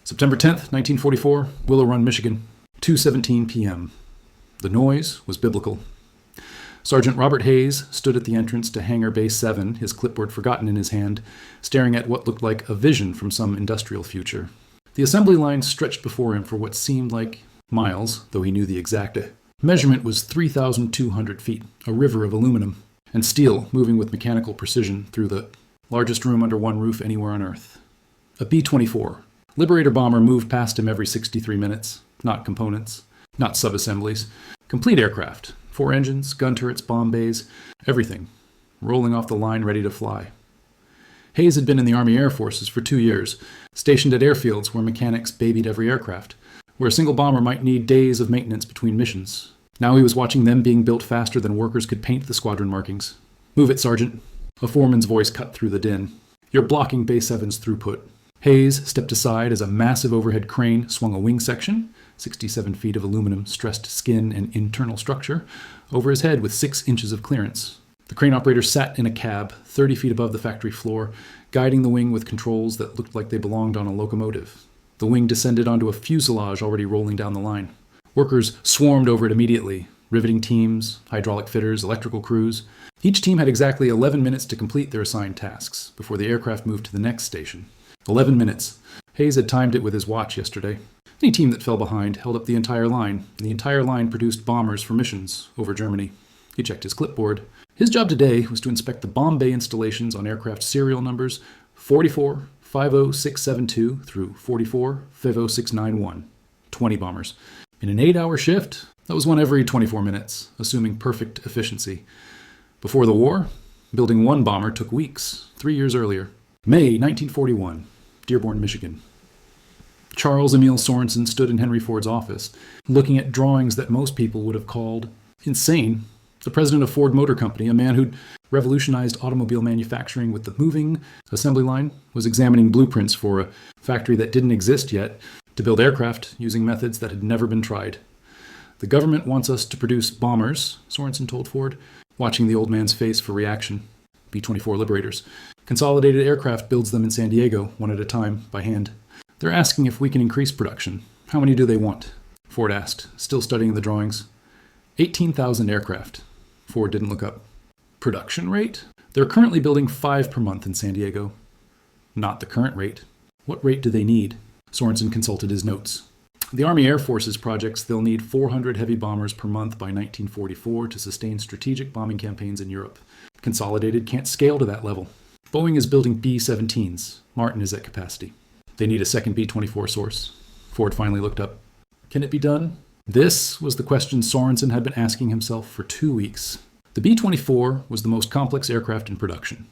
September 10th, 1944, Willow Run, Michigan, 2:17 p.m. The noise was biblical. Sergeant Robert Hayes stood at the entrance to Hangar Bay 7, his clipboard forgotten in his hand, staring at what looked like a vision from some industrial future. The assembly line stretched before him for what seemed like miles, though he knew the exact measurement was 3,200 feet, a river of aluminum and steel moving with mechanical precision through the largest room under one roof anywhere on Earth. A B-24 Liberator bomber moved past him every 63 minutes, not components, not subassemblies, complete aircraft, 4 engines, gun turrets, bomb bays, everything, rolling off the line ready to fly. Hayes had been in the Army Air Forces for 2 years, stationed at airfields where mechanics babied every aircraft, where a single bomber might need days of maintenance between missions. Now he was watching them being built faster than workers could paint the squadron markings. "Move it, Sergeant." A foreman's voice cut through the din. "You're blocking Bay 7's throughput." Hayes stepped aside as a massive overhead crane swung a wing section, 67 feet of aluminum stressed skin and internal structure, over his head with 6 inches of clearance. The crane operator sat in a cab 30 feet above the factory floor, guiding the wing with controls that looked like they belonged on a locomotive. The wing descended onto a fuselage already rolling down the line. Workers swarmed over it immediately, riveting teams, hydraulic fitters, electrical crews. Each team had exactly 11 minutes to complete their assigned tasks before the aircraft moved to the next station. 11 minutes. Hayes had timed it with his watch yesterday. Any team that fell behind held up the entire line, and the entire line produced bombers for missions over Germany. He checked his clipboard. His job today was to inspect the bomb bay installations on aircraft serial numbers 44-50672 through 44-50691. 20 bombers. In an 8-hour shift, that was one every 24 minutes, assuming perfect efficiency. Before the war, building one bomber took weeks, 3 years earlier. May 1941, Dearborn, Michigan. Charles Emil Sorensen stood in Henry Ford's office, looking at drawings that most people would have called insane. The president of Ford Motor Company, a man who'd revolutionized automobile manufacturing with the moving assembly line, was examining blueprints for a factory that didn't exist yet to build aircraft using methods that had never been tried. "The government wants us to produce bombers," Sorensen told Ford, watching the old man's face for reaction. B-24 Liberators. Consolidated Aircraft builds them in San Diego, one at a time, by hand. "They're asking if we can increase production. How many do they want?" Ford asked, still studying the drawings. 18,000 aircraft. Ford didn't look up. "Production rate? They're currently building 5 per month in San Diego." "Not the current rate. What rate do they need?" Sorensen consulted his notes. "The Army Air Forces projects they'll need 400 heavy bombers per month by 1944 to sustain strategic bombing campaigns in Europe. Consolidated can't scale to that level. Boeing is building B-17s. Martin is at capacity. They need a second B-24 source." Ford finally looked up. "Can it be done?" This was the question Sorensen had been asking himself for 2 weeks. The B-24 was the most complex aircraft in production.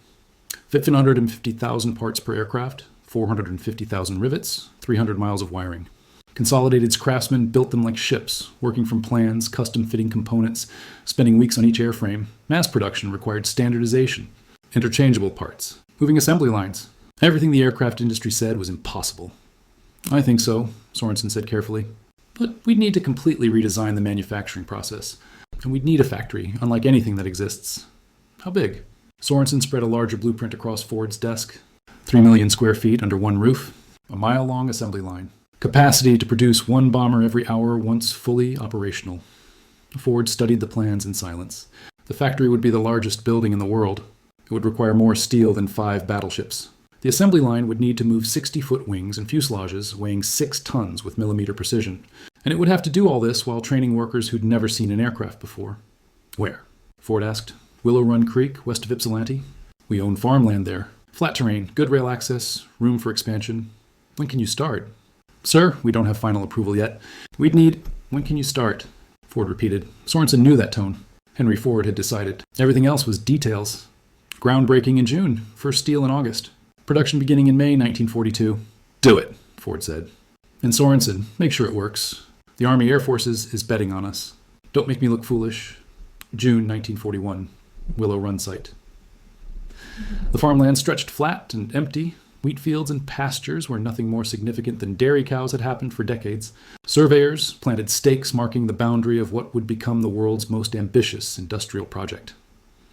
550,000 parts per aircraft, 450,000 rivets, 300 miles of wiring. Consolidated's craftsmen built them like ships, working from plans, custom-fitting components, spending weeks on each airframe. Mass production required standardization, interchangeable parts, moving assembly lines. Everything the aircraft industry said was impossible. "I think so," Sorensen said carefully. "But we'd need to completely redesign the manufacturing process. And we'd need a factory, unlike anything that exists." "How big?" Sorensen spread a larger blueprint across Ford's desk. 3 million square feet under one roof. A mile-long assembly line. Capacity to produce 1 bomber every hour once fully operational. Ford studied the plans in silence. The factory would be the largest building in the world. It would require more steel than 5 battleships. The assembly line would need to move 60-foot wings and fuselages weighing 6 tons with millimeter precision. And it would have to do all this while training workers who'd never seen an aircraft before. "Where?" Ford asked. "Willow Run Creek, west of Ypsilanti. We own farmland there. Flat terrain, good rail access, room for expansion. When can you start?" "Sir, we don't have final approval yet. When can you start?" Ford repeated. Sorensen knew that tone. Henry Ford had decided. Everything else was details. "Groundbreaking in June, first steel in August. Production beginning in May 1942. "Do it," Ford said. "And Sorensen, make sure it works. The Army Air Forces is betting on us. Don't make me look foolish." June 1941, Willow Run site. The farmland stretched flat and empty. Wheat fields and pastures where nothing more significant than dairy cows had happened for decades. Surveyors planted stakes marking the boundary of what would become the world's most ambitious industrial project.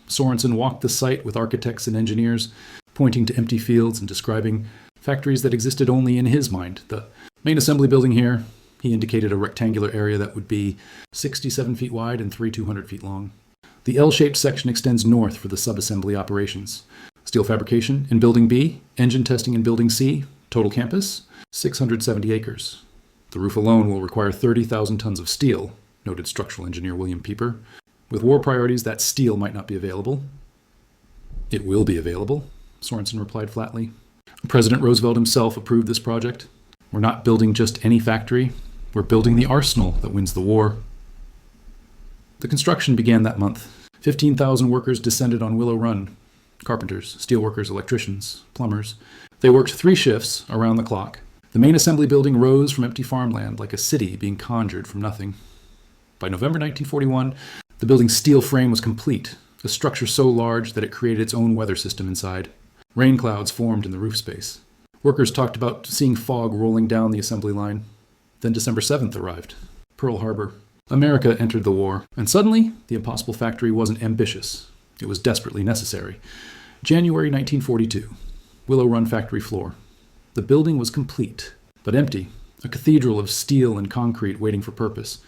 Sorensen walked the site with architects and engineers, pointing to empty fields and describing Factories that existed only in his mind. The main assembly building here, he indicated a rectangular area that would be 67 feet wide and 200 feet long. The L-shaped section extends north for the sub-assembly operations. Steel fabrication in Building B, engine testing in Building C, total campus, 670 acres. The roof alone will require 30,000 tons of steel, noted structural engineer William Pieper. With war priorities, that steel might not be available. It will be available, Sorensen replied flatly. President Roosevelt himself approved this project. We're not building just any factory. We're building the arsenal that wins the war. The construction began that month. 15,000 workers descended on Willow Run. Carpenters, steelworkers, electricians, plumbers. They worked 3 shifts around the clock. The main assembly building rose from empty farmland like a city being conjured from nothing. By November 1941, the building's steel frame was complete, a structure so large that it created its own weather system inside. Rain clouds formed in the roof space. Workers talked about seeing fog rolling down the assembly line. Then December 7th arrived. Pearl Harbor. America entered the war, and suddenly, the impossible factory wasn't ambitious. It was desperately necessary. January 1942. Willow Run factory floor. The building was complete, but empty, a cathedral of steel and concrete waiting for purpose.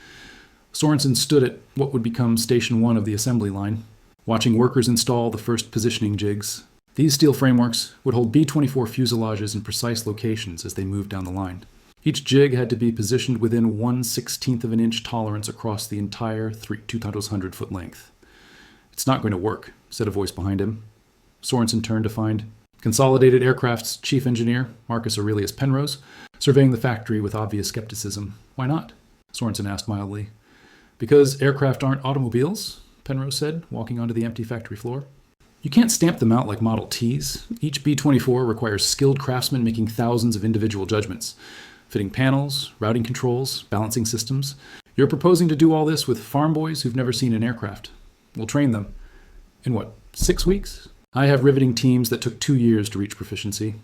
Sorensen stood at what would become Station 1 of the assembly line, watching workers install the first positioning jigs. These steel frameworks would hold B-24 fuselages in precise locations as they moved down the line. Each jig had to be positioned within 1/16 of an inch tolerance across the entire 200-foot length. It's not going to work, said a voice behind him. Sorensen turned to find Consolidated Aircraft's chief engineer, Marcus Aurelius Penrose, surveying the factory with obvious skepticism. Why not? Sorensen asked mildly. Because aircraft aren't automobiles, Penrose said, walking onto the empty factory floor. You can't stamp them out like Model Ts. Each B-24 requires skilled craftsmen making thousands of individual judgments, fitting panels, routing controls, balancing systems. You're proposing to do all this with farm boys who've never seen an aircraft. We'll train them. In what, 6 weeks? I have riveting teams that took 2 years to reach proficiency.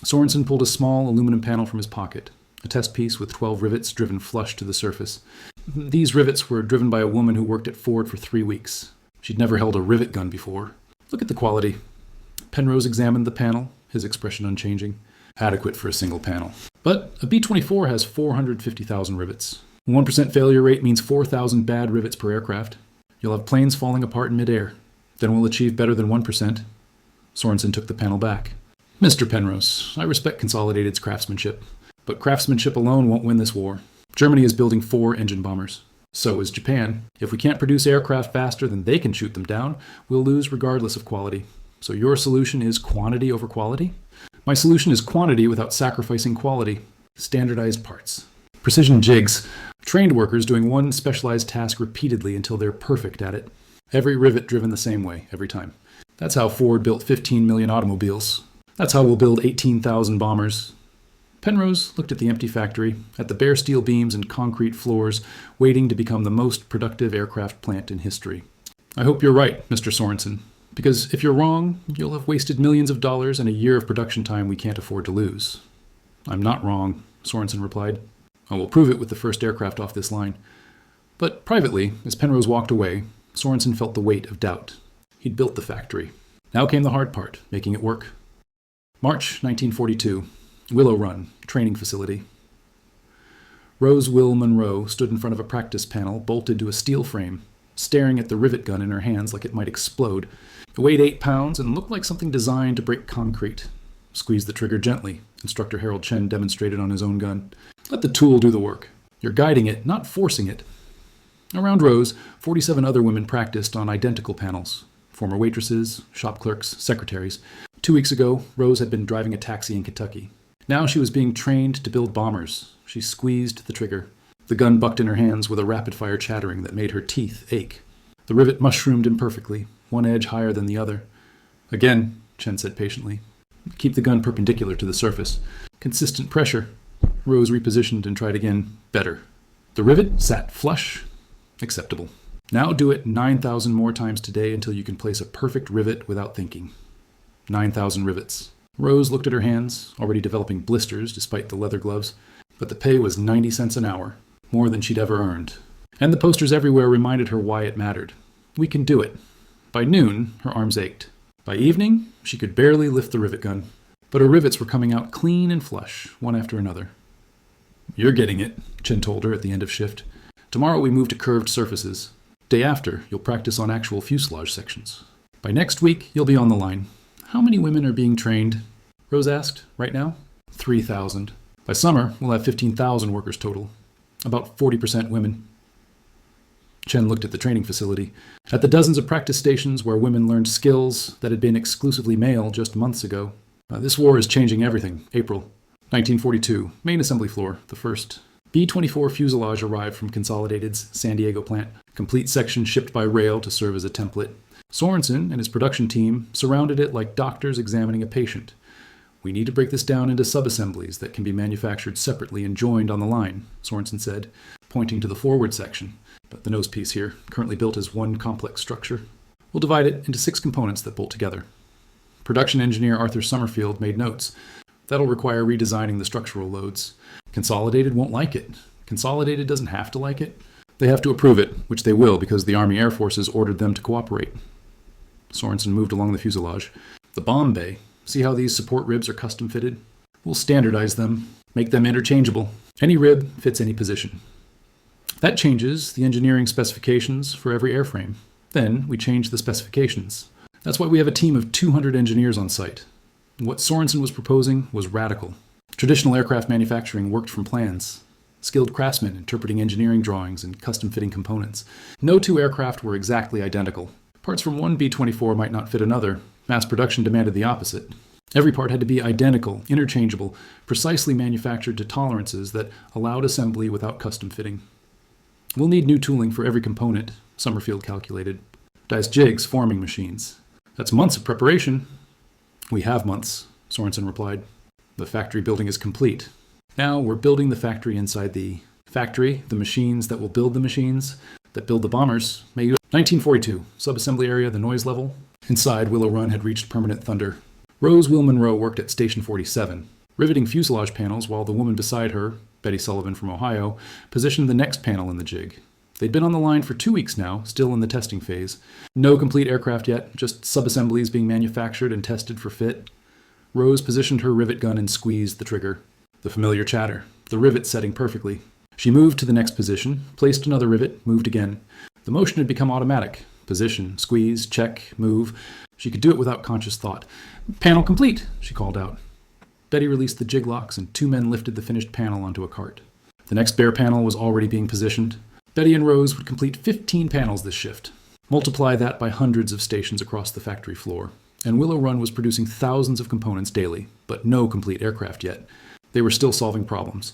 Sorensen pulled a small aluminum panel from his pocket, a test piece with 12 rivets driven flush to the surface. These rivets were driven by a woman who worked at Ford for 3 weeks. She'd never held a rivet gun before. Look at the quality. Penrose examined the panel, his expression unchanging. Adequate for a single panel. But a B-24 has 450,000 rivets. 1% failure rate means 4,000 bad rivets per aircraft. You'll have planes falling apart in midair. Then we'll achieve better than 1%. Sorensen took the panel back. Mr. Penrose, I respect Consolidated's craftsmanship, but craftsmanship alone won't win this war. Germany is building 4 engine bombers. So is Japan. If we can't produce aircraft faster than they can shoot them down, we'll lose regardless of quality. So your solution is quantity over quality? My solution is quantity without sacrificing quality. Standardized parts. Precision jigs. Trained workers doing one specialized task repeatedly until they're perfect at it. Every rivet driven the same way, every time. That's how Ford built 15 million automobiles. That's how we'll build 18,000 bombers. Penrose looked at the empty factory, at the bare steel beams and concrete floors, waiting to become the most productive aircraft plant in history. I hope you're right, Mr. Sorensen, because if you're wrong, you'll have wasted millions of dollars and a year of production time we can't afford to lose. I'm not wrong, Sorensen replied. I will prove it with the first aircraft off this line. But privately, as Penrose walked away, Sorensen felt the weight of doubt. He'd built the factory. Now came the hard part, making it work. March 1942. Willow Run, training facility. Rose Will Monroe stood in front of a practice panel bolted to a steel frame, staring at the rivet gun in her hands like it might explode. It weighed 8 pounds and looked like something designed to break concrete. Squeeze the trigger gently, Instructor Harold Chen demonstrated on his own gun. Let the tool do the work. You're guiding it, not forcing it. Around Rose, 47 other women practiced on identical panels. Former waitresses, shop clerks, secretaries. 2 weeks ago, Rose had been driving a taxi in Kentucky. Now she was being trained to build bombers. She squeezed the trigger. The gun bucked in her hands with a rapid-fire chattering that made her teeth ache. The rivet mushroomed imperfectly, one edge higher than the other. Again, Chen said patiently. Keep the gun perpendicular to the surface. Consistent pressure. Rose repositioned and tried again. Better. The rivet sat flush. Acceptable. Now do it 9,000 more times today until you can place a perfect rivet without thinking. 9,000 rivets. Rose looked at her hands, already developing blisters despite the leather gloves, but the pay was 90 cents an hour, more than she'd ever earned. And the posters everywhere reminded her why it mattered. We can do it. By noon, her arms ached. By evening, she could barely lift the rivet gun. but her rivets were coming out clean and flush, one after another. "You're getting it," Chen told her at the end of shift. "Tomorrow we move to curved surfaces. Day after, you'll practice on actual fuselage sections. By next week, you'll be on the line." "How many women are being trained?" Rose asked. "Right now?" 3,000. "By summer, we'll have 15,000 workers total. About 40% women." Chen looked at the training facility, at the dozens of practice stations where women learned skills that had been exclusively male just months ago. This war is changing everything. April 1942, main assembly floor, the first B-24 fuselage arrived from Consolidated's San Diego plant, complete section shipped by rail to serve as a template. Sorensen and his production team surrounded it like doctors examining a patient. "We need to break this down into sub-assemblies that can be manufactured separately and joined on the line," Sorensen said, pointing to the forward section, but the nose piece here, currently built as one complex structure. "We'll divide it into 6 components that bolt together." Production engineer Arthur Summerfield made notes. "That'll require redesigning the structural loads. Consolidated won't like it. Consolidated doesn't have to like it. They have to approve it, which they will because the Army Air Forces ordered them to cooperate." Sorensen moved along the fuselage. "The bomb bay. See how these support ribs are custom fitted? We'll standardize them, make them interchangeable. Any rib fits any position. That changes the engineering specifications for every airframe. Then we change the specifications. That's why we have a team of 200 engineers on site. What Sorensen was proposing was radical. Traditional aircraft manufacturing worked from plans. Skilled craftsmen interpreting engineering drawings and custom-fitting components. No 2 aircraft were exactly identical. Parts from one B-24 might not fit another. Mass production demanded the opposite. Every part had to be identical, interchangeable, precisely manufactured to tolerances that allowed assembly without custom fitting. We'll need new tooling for every component, Summerfield calculated. Dice jigs, forming machines. That's months of preparation. We have months, Sorensen replied. The factory building is complete. Now we're building the factory inside the factory, the machines that will build the machines that build the bombers. 1942, subassembly area, the noise level. Inside, Willow Run had reached permanent thunder. Rose Will Monroe worked at Station 47, riveting fuselage panels while the woman beside her, Betty Sullivan from Ohio, positioned the next panel in the jig. They'd been on the line for 2 weeks now, still in the testing phase. No complete aircraft yet, just subassemblies being manufactured and tested for fit. Rose positioned her rivet gun and squeezed the trigger. The familiar chatter, the rivet setting perfectly. She moved to the next position, placed another rivet, moved again. The motion had become automatic. Position, squeeze, check, move. She could do it without conscious thought. "Panel complete," she called out. Betty released the jig locks and 2 men lifted the finished panel onto a cart. The next bare panel was already being positioned. Betty and Rose would complete 15 panels this shift. Multiply that by hundreds of stations across the factory floor. And Willow Run was producing thousands of components daily, but no complete aircraft yet. They were still solving problems.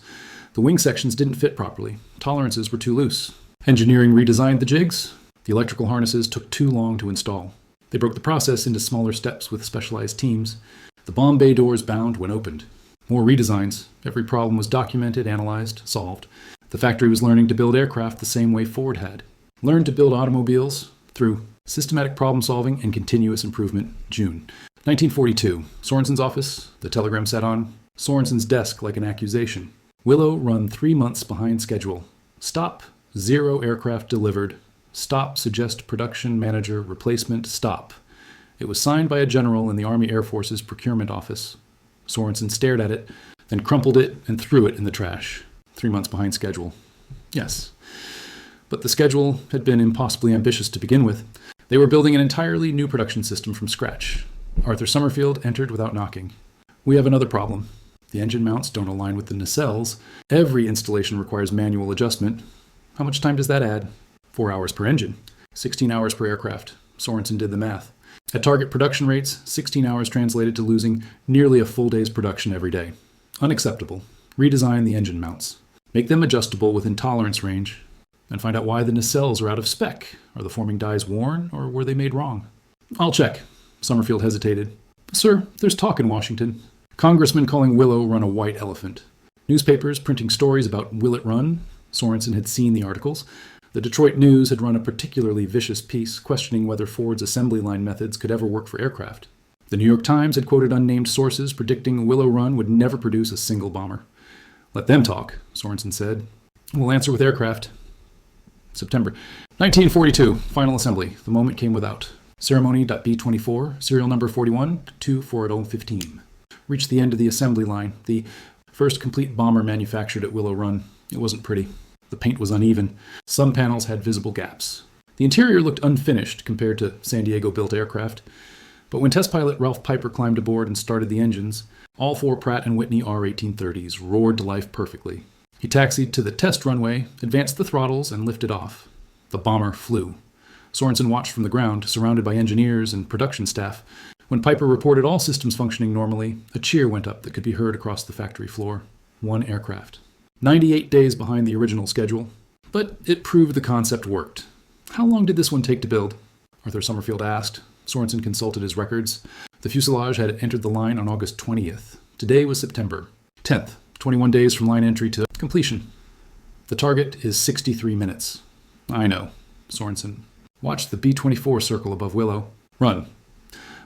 The wing sections didn't fit properly. Tolerances were too loose. Engineering redesigned the jigs. The electrical harnesses took too long to install. They broke the process into smaller steps with specialized teams. The bomb bay doors bound when opened. More redesigns. Every problem was documented, analyzed, solved. The factory was learning to build aircraft the same way Ford had. Learned to build automobiles through systematic problem solving and continuous improvement. June 1942. Sorensen's office. The telegram sat on Sorensen's desk like an accusation. Willow Run 3 months behind schedule. Stop. 0 aircraft delivered. Stop. Suggest production manager replacement. Stop. It was signed by a general in the Army Air Force's procurement office. Sorensen stared at it, then crumpled it and threw it in the trash. 3 months behind schedule. Yes. But the schedule had been impossibly ambitious to begin with. They were building an entirely new production system from scratch. Arthur Summerfield entered without knocking. "We have another problem. The engine mounts don't align with the nacelles. Every installation requires manual adjustment. How much time does that add?" 4 hours per engine. 16 hours per aircraft. Sorensen did the math. At target production rates, 16 hours translated to losing nearly a full day's production every day. Unacceptable. Redesign the engine mounts. Make them adjustable within tolerance range. And find out why the nacelles are out of spec. Are the forming dies worn, or were they made wrong? "I'll check." Summerfield hesitated. "Sir, there's talk in Washington. Congressmen calling Willow Run a white elephant. Newspapers printing stories about Will It Run." Sorensen had seen the articles. The Detroit News had run a particularly vicious piece questioning whether Ford's assembly line methods could ever work for aircraft. The New York Times had quoted unnamed sources predicting Willow Run would never produce a single bomber. "Let them talk," Sorensen said. "We'll answer with aircraft." September 1942, final assembly. The moment came without. Ceremony.B-24, serial number 41, 24015. reached the end of the assembly line, the first complete bomber manufactured at Willow Run. It wasn't pretty. The paint was uneven. Some panels had visible gaps. The interior looked unfinished compared to San Diego-built aircraft. But when test pilot Ralph Piper climbed aboard and started the engines, all 4 Pratt & Whitney R-1830s roared to life perfectly. He taxied to the test runway, advanced the throttles, and lifted off. The bomber flew. Sorensen watched from the ground, surrounded by engineers and production staff. When Piper reported all systems functioning normally, a cheer went up that could be heard across the factory floor. 1 aircraft. 98 days behind the original schedule, but it proved the concept worked. How long did this one take to build? Arthur Summerfield asked. Sorensen consulted his records. The fuselage had entered the line on August 20th. Today was September 10th, 21 days from line entry to completion. The target is 63 minutes. I know, Sorensen. Watch the B-24 circle above Willow. Run.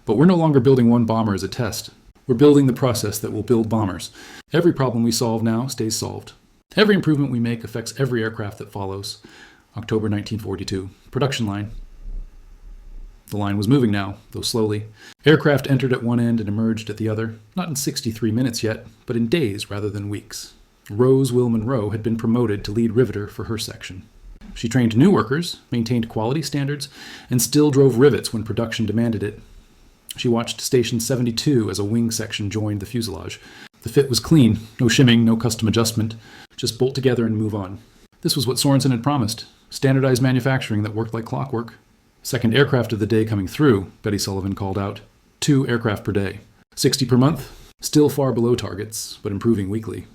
But we're no longer building one bomber as a test. We're building the process that will build bombers. Every problem we solve now stays solved. Every improvement we make affects every aircraft that follows. October 1942. Production line. The line was moving now, though slowly. Aircraft entered at one end and emerged at the other, not in 63 minutes yet, but in days rather than weeks. Rose Will Monroe had been promoted to lead riveter for her section. She trained new workers, maintained quality standards, and still drove rivets when production demanded it. She watched Station 72 as a wing section joined the fuselage. The fit was clean, no shimming, no custom adjustment, just bolt together and move on. This was what Sorensen had promised, standardized manufacturing that worked like clockwork. Second aircraft of the day coming through, Betty Sullivan called out. 2 aircraft per day. 60 per month, still far below targets, but improving weekly.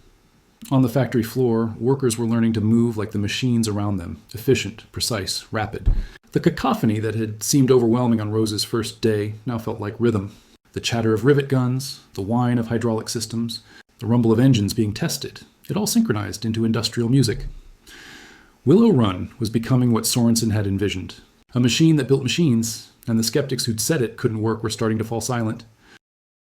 On the factory floor, workers were learning to move like the machines around them, efficient, precise, rapid. The cacophony that had seemed overwhelming on Rose's first day now felt like rhythm. The chatter of rivet guns, the whine of hydraulic systems, the rumble of engines being tested, it all synchronized into industrial music. Willow Run was becoming what Sorensen had envisioned. A machine that built machines, and the skeptics who'd said it couldn't work were starting to fall silent.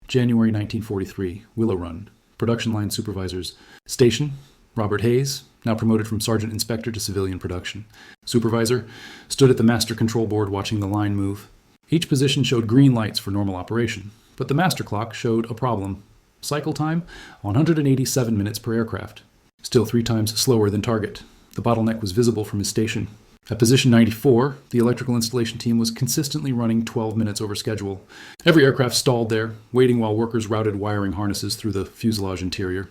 January 1943, Willow Run. Production line supervisors. Station, Robert Hayes, now promoted from sergeant inspector to civilian production. Supervisor, stood at the master control board watching the line move. Each position showed green lights for normal operation, but the master clock showed a problem. Cycle time, 187 minutes per aircraft. Still 3 times slower than target. The bottleneck was visible from his station. At position 94, the electrical installation team was consistently running 12 minutes over schedule. Every aircraft stalled there, waiting while workers routed wiring harnesses through the fuselage interior.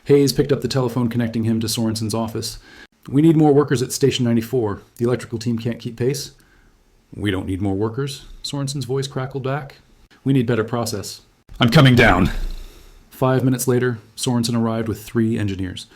Hayes picked up the telephone connecting him to Sorensen's office. "We need more workers at station 94. The electrical team can't keep pace." "We don't need more workers," Sorensen's voice crackled back. "We need better process." "I'm coming down." 5 minutes later, Sorensen arrived with 3 engineers.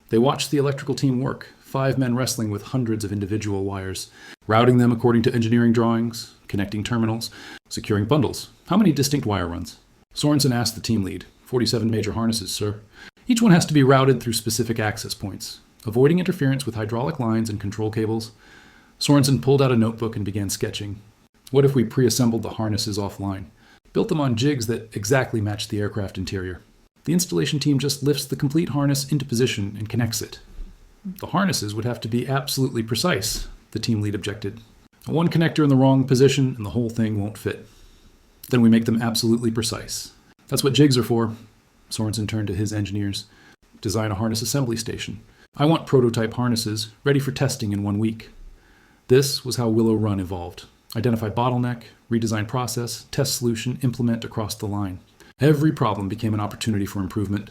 They watched the electrical team work. 5 men wrestling with hundreds of individual wires, routing them according to engineering drawings, connecting terminals, securing bundles. How many distinct wire runs? Sorensen asked the team lead. 47 major harnesses, sir. Each one has to be routed through specific access points, avoiding interference with hydraulic lines and control cables. Sorensen pulled out a notebook and began sketching. What if we pre-assembled the harnesses offline? Built them on jigs that exactly matched the aircraft interior. The installation team just lifts the complete harness into position and connects it. The harnesses would have to be absolutely precise, the team lead objected. One connector in the wrong position and the whole thing won't fit. Then we make them absolutely precise. That's what jigs are for. Sorensen turned to his engineers. Design a harness assembly station. I want prototype harnesses ready for testing in 1 week. This was how Willow Run evolved. Identify bottleneck, redesign process, test solution, implement across the line. Every problem became an opportunity for improvement.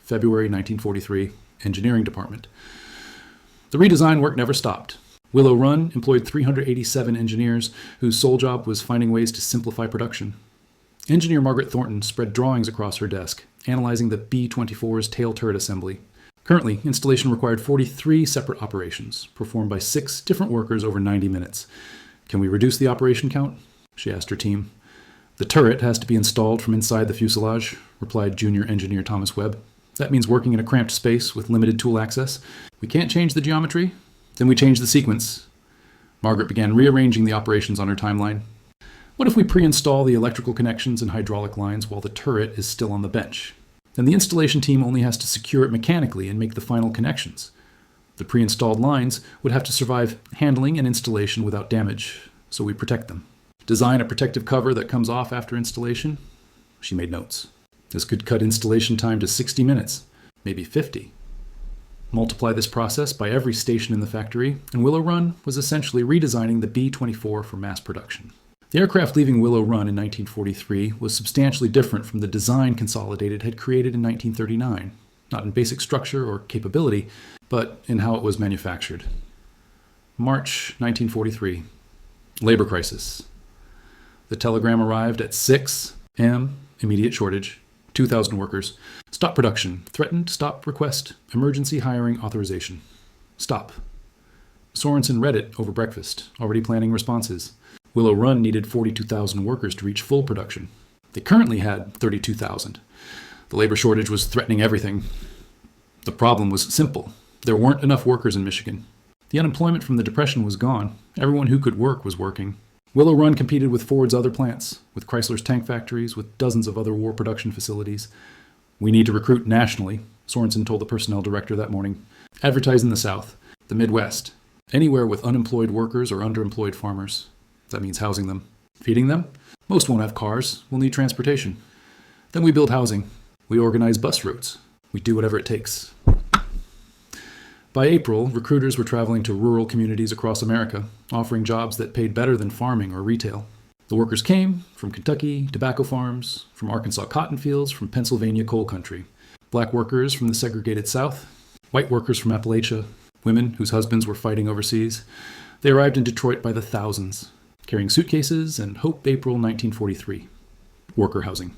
February 1943, Engineering Department. The redesign work never stopped. Willow Run employed 387 engineers whose sole job was finding ways to simplify production. Engineer Margaret Thornton spread drawings across her desk, analyzing the B-24's tail turret assembly. Currently, installation required 43 separate operations, performed by 6 different workers over 90 minutes. Can we reduce the operation count? She asked her team. The turret has to be installed from inside the fuselage, replied junior engineer Thomas Webb. That means working in a cramped space with limited tool access. We can't change the geometry? Then we change the sequence. Margaret began rearranging the operations on her timeline. What if we pre-install the electrical connections and hydraulic lines while the turret is still on the bench? Then the installation team only has to secure it mechanically and make the final connections. The pre-installed lines would have to survive handling and installation without damage, so we protect them. Design a protective cover that comes off after installation. She made notes. This could cut installation time to 60 minutes, maybe 50. Multiply this process by every station in the factory, and Willow Run was essentially redesigning the B-24 for mass production. The aircraft leaving Willow Run in 1943 was substantially different from the design Consolidated had created in 1939, not in basic structure or capability, but in how it was manufactured. March 1943. Labor crisis. The telegram arrived at 6 a.m., immediate shortage, 2,000 workers. Stop production. Threatened stop request. Emergency hiring authorization. Stop. Sorensen read it over breakfast, already planning responses. Willow Run needed 42,000 workers to reach full production. They currently had 32,000. The labor shortage was threatening everything. The problem was simple. There weren't enough workers in Michigan. The unemployment from the Depression was gone. Everyone who could work was working. Willow Run competed with Ford's other plants, with Chrysler's tank factories, with dozens of other war production facilities. We need to recruit nationally, Sorensen told the personnel director that morning. Advertise in the South, the Midwest, anywhere with unemployed workers or underemployed farmers. That means housing them. Feeding them? Most won't have cars. We'll need transportation. Then we build housing. We organize bus routes. We do whatever it takes. By April, recruiters were traveling to rural communities across America, offering jobs that paid better than farming or retail. The workers came from Kentucky tobacco farms, from Arkansas cotton fields, from Pennsylvania coal country. Black workers from the segregated South, white workers from Appalachia, women whose husbands were fighting overseas. They arrived in Detroit by the thousands, carrying suitcases and Hope April 1943. Worker housing.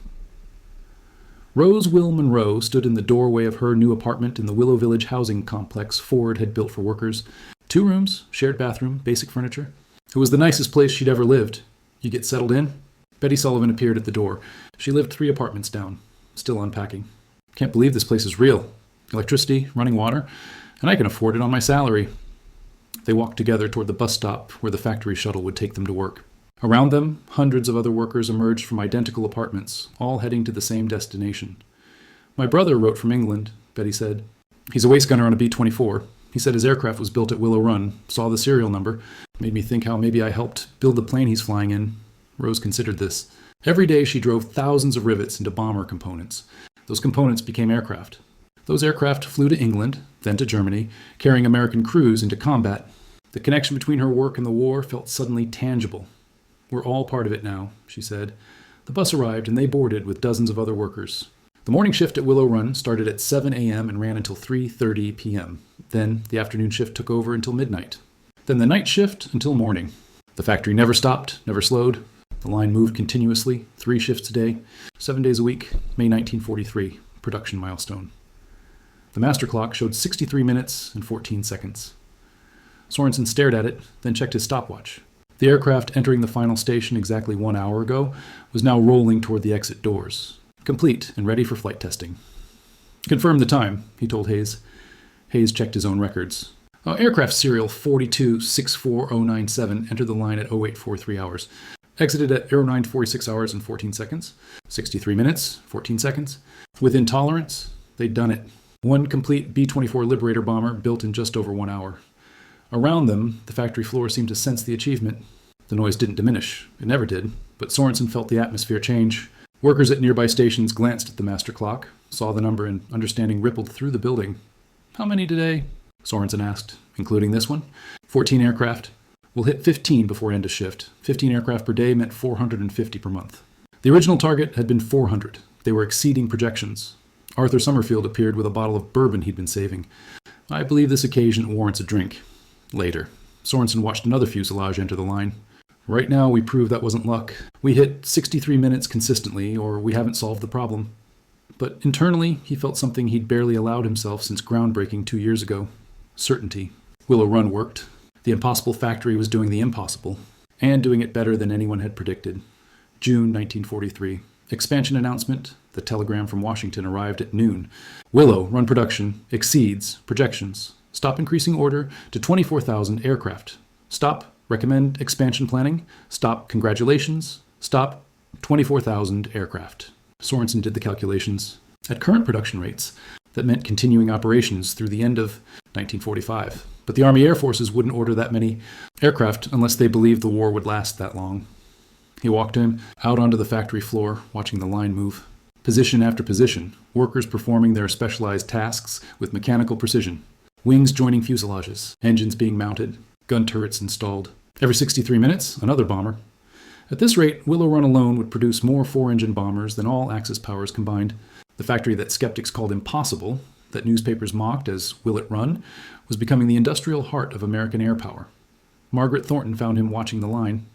Rose Will Monroe stood in the doorway of her new apartment in the Willow Village housing complex Ford had built for workers. 2 rooms, shared bathroom, basic furniture. It was the nicest place she'd ever lived. You get settled in? Betty Sullivan appeared at the door. She lived 3 apartments down, still unpacking. Can't believe this place is real. Electricity, running water, and I can afford it on my salary. They walked together toward the bus stop where the factory shuttle would take them to work. Around them, hundreds of other workers emerged from identical apartments, all heading to the same destination. My brother wrote from England, Betty said. He's a waist gunner on a B-24. He said his aircraft was built at Willow Run, saw the serial number. Made me think how maybe I helped build the plane he's flying in. Rose considered this. Every day she drove thousands of rivets into bomber components. Those components became aircraft. Those aircraft flew to England, then to Germany, carrying American crews into combat. The connection between her work and the war felt suddenly tangible. We're all part of it now, she said. The bus arrived and they boarded with dozens of other workers. The morning shift at Willow Run started at 7 a.m. and ran until 3:30 p.m. Then the afternoon shift took over until midnight. Then the night shift until morning. The factory never stopped, never slowed. The line moved continuously, 3 shifts a day, 7 days a week, May 1943, production milestone. The master clock showed 63 minutes and 14 seconds. Sorensen stared at it, then checked his stopwatch. The aircraft entering the final station exactly 1 hour ago was now rolling toward the exit doors, complete and ready for flight testing. Confirm the time, he told Hayes. Hayes checked his own records. Aircraft serial 4264097 entered the line at 0843 hours. Exited at 0946 hours and 14 seconds. 63 minutes, 14 seconds. Within tolerance, they'd done it. 1 complete B-24 Liberator bomber built in just over 1 hour. Around them, the factory floor seemed to sense the achievement. The noise didn't diminish. It never did. But Sorensen felt the atmosphere change. Workers at nearby stations glanced at the master clock, saw the number, and understanding rippled through the building. How many today? Sorensen asked, including this one. 14 aircraft. We'll hit 15 before end of shift. 15 aircraft per day meant 450 per month. The original target had been 400. They were exceeding projections. Arthur Summerfield appeared with a bottle of bourbon he'd been saving. I believe this occasion warrants a drink. Later, Sorensen watched another fuselage enter the line. Right now, we prove that wasn't luck. We hit 63 minutes consistently, or we haven't solved the problem. But internally, he felt something he'd barely allowed himself since groundbreaking 2 years ago. Certainty. Willow Run worked. The impossible factory was doing the impossible, and doing it better than anyone had predicted. June 1943. Expansion announcement. The telegram from Washington arrived at noon. Willow Run production exceeds projections. Stop increasing order to 24,000 aircraft. Stop recommend expansion planning. Stop congratulations. Stop 24,000 aircraft. Sorensen did the calculations. At current production rates, that meant continuing operations through the end of 1945. But the Army Air Forces wouldn't order that many aircraft unless they believed the war would last that long. He walked in, out onto the factory floor, watching the line move. Position after position, workers performing their specialized tasks with mechanical precision. Wings joining fuselages, engines being mounted, gun turrets installed. Every 63 minutes, another bomber. At this rate, Willow Run alone would produce more four-engine bombers than all Axis powers combined. The factory that skeptics called impossible, that newspapers mocked as Will It Run, was becoming the industrial heart of American air power. Margaret Thornton found him watching the line.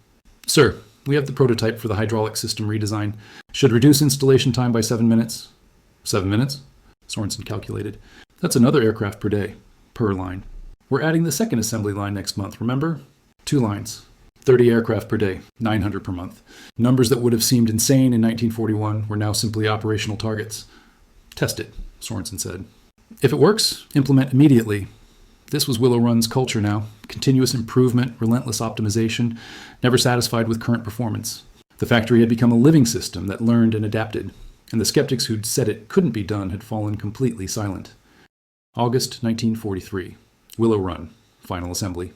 "Sir, we have the prototype for the hydraulic system redesign. Should reduce installation time by 7 minutes." 7 minutes? Sorensen calculated. That's another aircraft per day, per line. We're adding the second assembly line next month, remember? 2 lines. 30 aircraft per day, 900 per month. Numbers that would have seemed insane in 1941 were now simply operational targets. "Test it," Sorensen said. "If it works, implement immediately." This was Willow Run's culture now. Continuous improvement, relentless optimization, never satisfied with current performance. The factory had become a living system that learned and adapted, and the skeptics who'd said it couldn't be done had fallen completely silent. August 1943. Willow Run. Final assembly.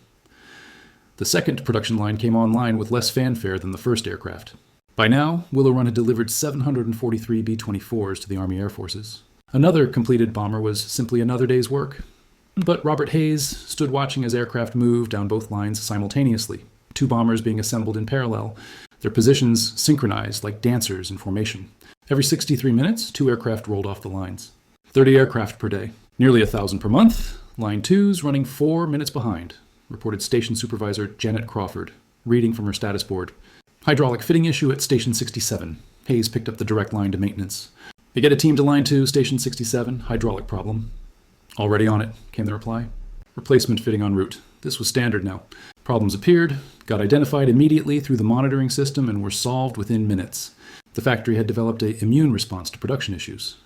The second production line came online with less fanfare than the first aircraft. By now, Willow Run had delivered 743 B-24s to the Army Air Forces. Another completed bomber was simply another day's work. But Robert Hayes stood watching as aircraft moved down both lines simultaneously, 2 bombers being assembled in parallel, their positions synchronized like dancers in formation. Every 63 minutes, 2 aircraft rolled off the lines. 30 aircraft per day, nearly 1,000 per month, line 2's running 4 minutes behind, reported Station Supervisor Janet Crawford, reading from her status board. "Hydraulic fitting issue at Station 67. Hayes picked up the direct line to maintenance. "You get a team to line 2, Station 67, hydraulic problem." "Already on it," came the reply. "Replacement fitting en route." This was standard now. Problems appeared, got identified immediately through the monitoring system, and were solved within minutes. The factory had developed an immune response to production issues.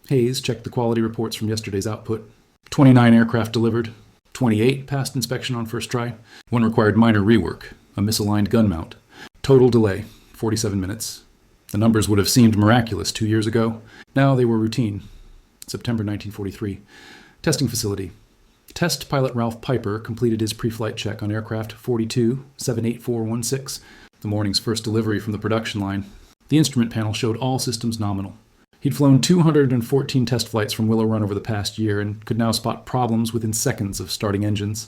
Hayes checked the quality reports from yesterday's output. 29 aircraft delivered. 28 passed inspection on first try. 1 required minor rework, a misaligned gun mount. Total delay, 47 minutes. The numbers would have seemed miraculous 2 years ago. Now they were routine. September 1943. Testing facility. Test pilot Ralph Piper completed his pre-flight check on aircraft 42-78416, the morning's first delivery from the production line. The instrument panel showed all systems nominal. He'd flown 214 test flights from Willow Run over the past year and could now spot problems within seconds of starting engines.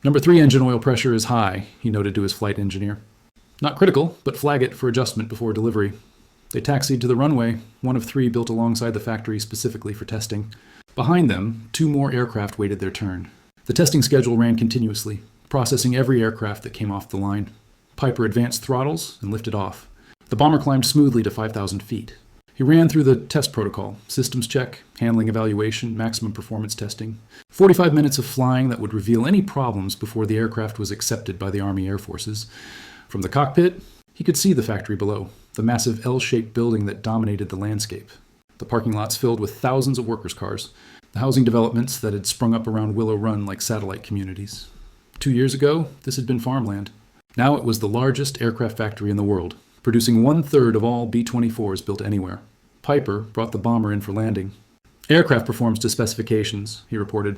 "Number 3 engine oil pressure is high," he noted to his flight engineer. "Not critical, but flag it for adjustment before delivery." They taxied to the runway, one of 3 built alongside the factory specifically for testing. Behind them, 2 more aircraft waited their turn. The testing schedule ran continuously, processing every aircraft that came off the line. Piper advanced throttles and lifted off. The bomber climbed smoothly to 5,000 feet. He ran through the test protocol, systems check, handling evaluation, maximum performance testing. 45 minutes of flying that would reveal any problems before the aircraft was accepted by the Army Air Forces. From the cockpit, he could see the factory below, the massive L-shaped building that dominated the landscape. The parking lots filled with thousands of workers' cars, the housing developments that had sprung up around Willow Run like satellite communities. 2 years ago, this had been farmland. Now it was the largest aircraft factory in the world, producing 1/3 of all B-24s built anywhere. Piper brought the bomber in for landing. "Aircraft performs to specifications," he reported.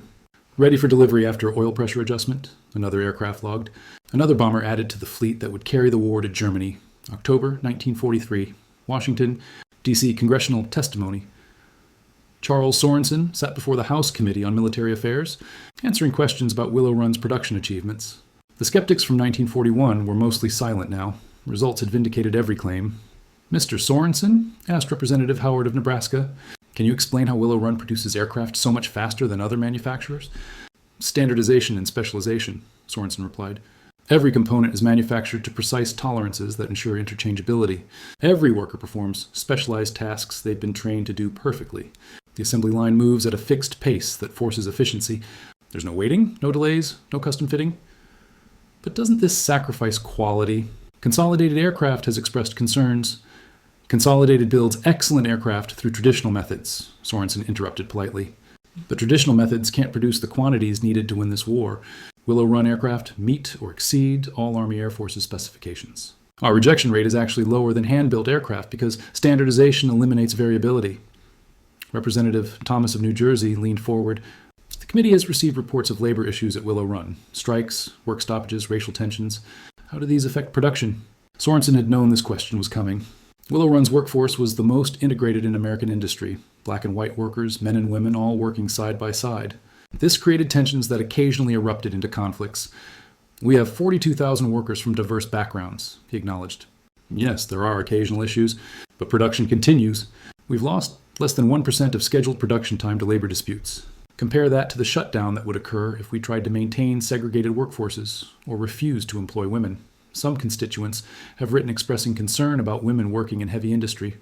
"Ready for delivery after oil pressure adjustment," another aircraft logged. Another bomber added to the fleet that would carry the war to Germany. October 1943. Washington, D.C. Congressional Testimony. Charles Sorensen sat before the House Committee on Military Affairs, answering questions about Willow Run's production achievements. The skeptics from 1941 were mostly silent now. Results had vindicated every claim. "Mr. Sorensen?" asked Representative Howard of Nebraska. "Can you explain how Willow Run produces aircraft so much faster than other manufacturers?" "Standardization and specialization," Sorensen replied. "Every component is manufactured to precise tolerances that ensure interchangeability. Every worker performs specialized tasks they've been trained to do perfectly. The assembly line moves at a fixed pace that forces efficiency. There's no waiting, no delays, no custom fitting." "But doesn't this sacrifice quality? Consolidated Aircraft has expressed concerns." "Consolidated builds excellent aircraft through traditional methods," Sorensen interrupted politely. "But traditional methods can't produce the quantities needed to win this war. Willow Run aircraft meet or exceed all Army Air Forces specifications. Our rejection rate is actually lower than hand-built aircraft because standardization eliminates variability." Representative Thomas of New Jersey leaned forward. "The committee has received reports of labor issues at Willow Run. Strikes, work stoppages, racial tensions. How do these affect production?" Sorensen had known this question was coming. Willow Run's workforce was the most integrated in American industry. Black and white workers, men and women, all working side by side. This created tensions that occasionally erupted into conflicts. "We have 42,000 workers from diverse backgrounds," he acknowledged. "Yes, there are occasional issues, but production continues. We've lost less than 1% of scheduled production time to labor disputes. Compare that to the shutdown that would occur if we tried to maintain segregated workforces or refused to employ women. Some constituents have written expressing concern about women working in heavy industry.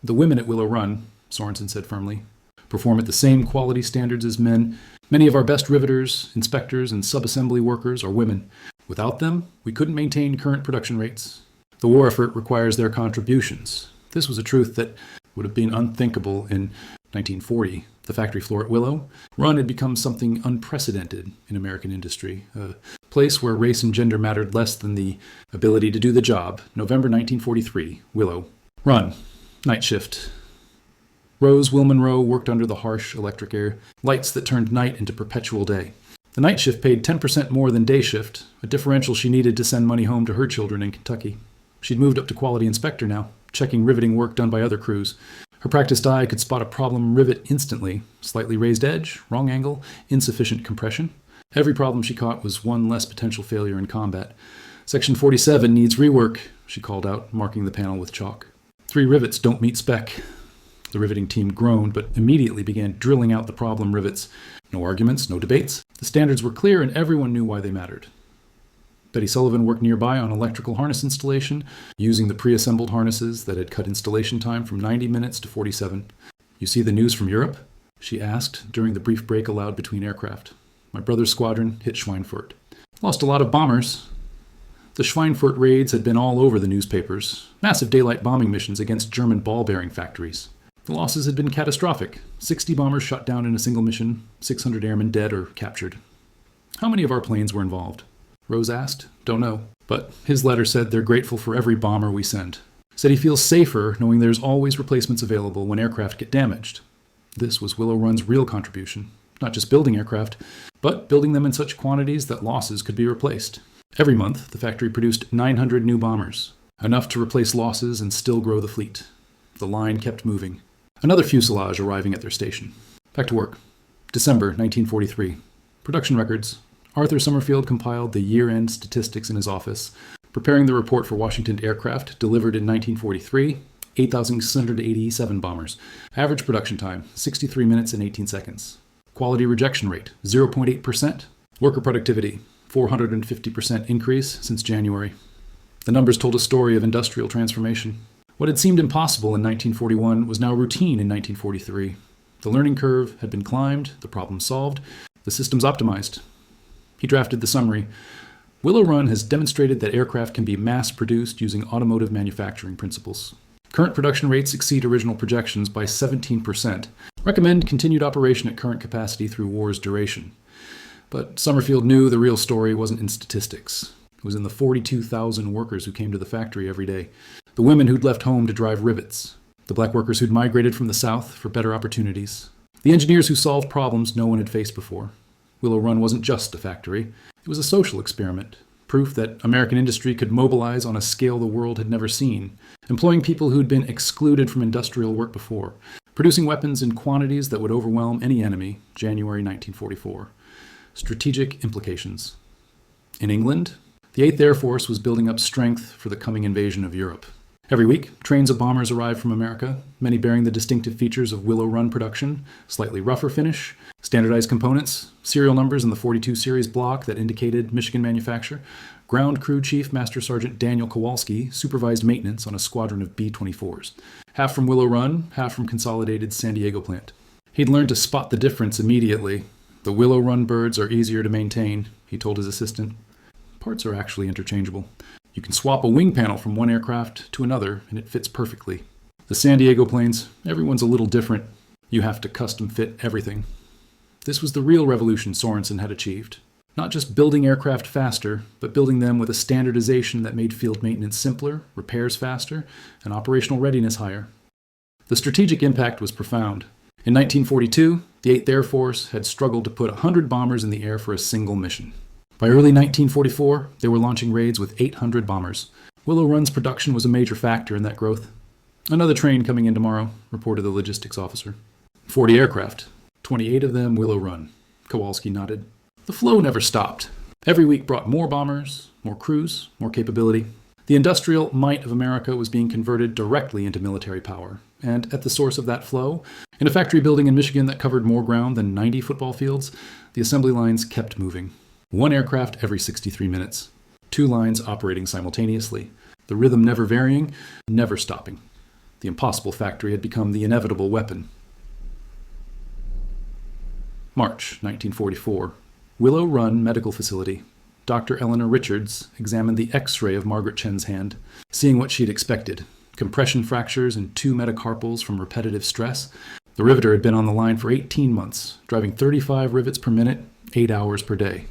The women at Willow Run," Sorensen said firmly, "perform at the same quality standards as men. Many of our best riveters, inspectors, and subassembly workers are women. Without them, we couldn't maintain current production rates. The war effort requires their contributions." This was a truth that would have been unthinkable in 1940. The factory floor at Willow Run had become something unprecedented in American industry, a place where race and gender mattered less than the ability to do the job. November 1943, Willow Run, night shift. Rose Wilmonroe worked under the harsh electric air, lights that turned night into perpetual day. The night shift paid 10% more than day shift, a differential she needed to send money home to her children in Kentucky. She'd moved up to quality inspector now, checking riveting work done by other crews. Her practiced eye could spot a problem rivet instantly. Slightly raised edge, wrong angle, insufficient compression. Every problem she caught was one less potential failure in combat. "Section 47 needs rework," she called out, marking the panel with chalk. 3 rivets don't meet spec." The riveting team groaned, but immediately began drilling out the problem rivets. No arguments, no debates. The standards were clear and everyone knew why they mattered. Betty Sullivan worked nearby on electrical harness installation, using the pre-assembled harnesses that had cut installation time from 90 minutes to 47. "You see the news from Europe?" she asked during the brief break allowed between aircraft. "My brother's squadron hit Schweinfurt. Lost a lot of bombers." The Schweinfurt raids had been all over the newspapers, massive daylight bombing missions against German ball-bearing factories. The losses had been catastrophic. 60 bombers shot down in a single mission, 600 airmen dead or captured. "How many of our planes were involved?" Rose asked. "Don't know. But his letter said they're grateful for every bomber we send. Said he feels safer knowing there's always replacements available when aircraft get damaged." This was Willow Run's real contribution. Not just building aircraft, but building them in such quantities that losses could be replaced. Every month, the factory produced 900 new bombers, enough to replace losses and still grow the fleet. The line kept moving. Another fuselage arriving at their station. Back to work. December 1943. Production records. Arthur Summerfield compiled the year-end statistics in his office, preparing the report for Washington aircraft delivered in 1943, 8,687 bombers. Average production time, 63 minutes and 18 seconds. Quality rejection rate, 0.8%. Worker productivity, 450% increase since January. The numbers told a story of industrial transformation. What had seemed impossible in 1941 was now routine in 1943. The learning curve had been climbed, the problem solved, the systems optimized. He drafted the summary. "Willow Run has demonstrated that aircraft can be mass-produced using automotive manufacturing principles. Current production rates exceed original projections by 17%. Recommend continued operation at current capacity through war's duration." But Summerfield knew the real story wasn't in statistics. It was in the 42,000 workers who came to the factory every day. The women who'd left home to drive rivets. The black workers who'd migrated from the South for better opportunities. The engineers who solved problems no one had faced before. Willow Run wasn't just a factory. It was a social experiment, proof that American industry could mobilize on a scale the world had never seen, employing people who'd been excluded from industrial work before, producing weapons in quantities that would overwhelm any enemy, January 1944. Strategic implications. In England, the 8th Air Force was building up strength for the coming invasion of Europe. Every week, trains of bombers arrived from America, many bearing the distinctive features of Willow Run production, slightly rougher finish, standardized components, serial numbers in the 42 series block that indicated Michigan manufacture. Ground Crew Chief Master Sergeant Daniel Kowalski supervised maintenance on a squadron of B-24s, half from Willow Run, half from Consolidated San Diego plant. He'd learned to spot the difference immediately. "The Willow Run birds are easier to maintain," he told his assistant. Parts are actually interchangeable. You can swap a wing panel from one aircraft to another, and it fits perfectly. The San Diego planes, everyone's a little different. You have to custom fit everything. This was the real revolution Sorensen had achieved. Not just building aircraft faster, but building them with a standardization that made field maintenance simpler, repairs faster, and operational readiness higher. The strategic impact was profound. In 1942, the 8th Air Force had struggled to put 100 bombers in the air for a single mission. By early 1944, they were launching raids with 800 bombers. Willow Run's production was a major factor in that growth. Another train coming in tomorrow, reported the logistics officer. 40 aircraft, 28 of them Willow Run. Kowalski nodded. The flow never stopped. Every week brought more bombers, more crews, more capability. The industrial might of America was being converted directly into military power. And at the source of that flow, in a factory building in Michigan that covered more ground than 90 football fields, the assembly lines kept moving. One aircraft every 63 minutes. 2 lines operating simultaneously. The rhythm never varying, never stopping. The impossible factory had become the inevitable weapon. March 1944. Willow Run Medical Facility. Dr. Eleanor Richards examined the X-ray of Margaret Chen's hand, seeing what she'd expected. Compression fractures and 2 metacarpals from repetitive stress. The riveter had been on the line for 18 months, driving 35 rivets per minute, 8 hours per day.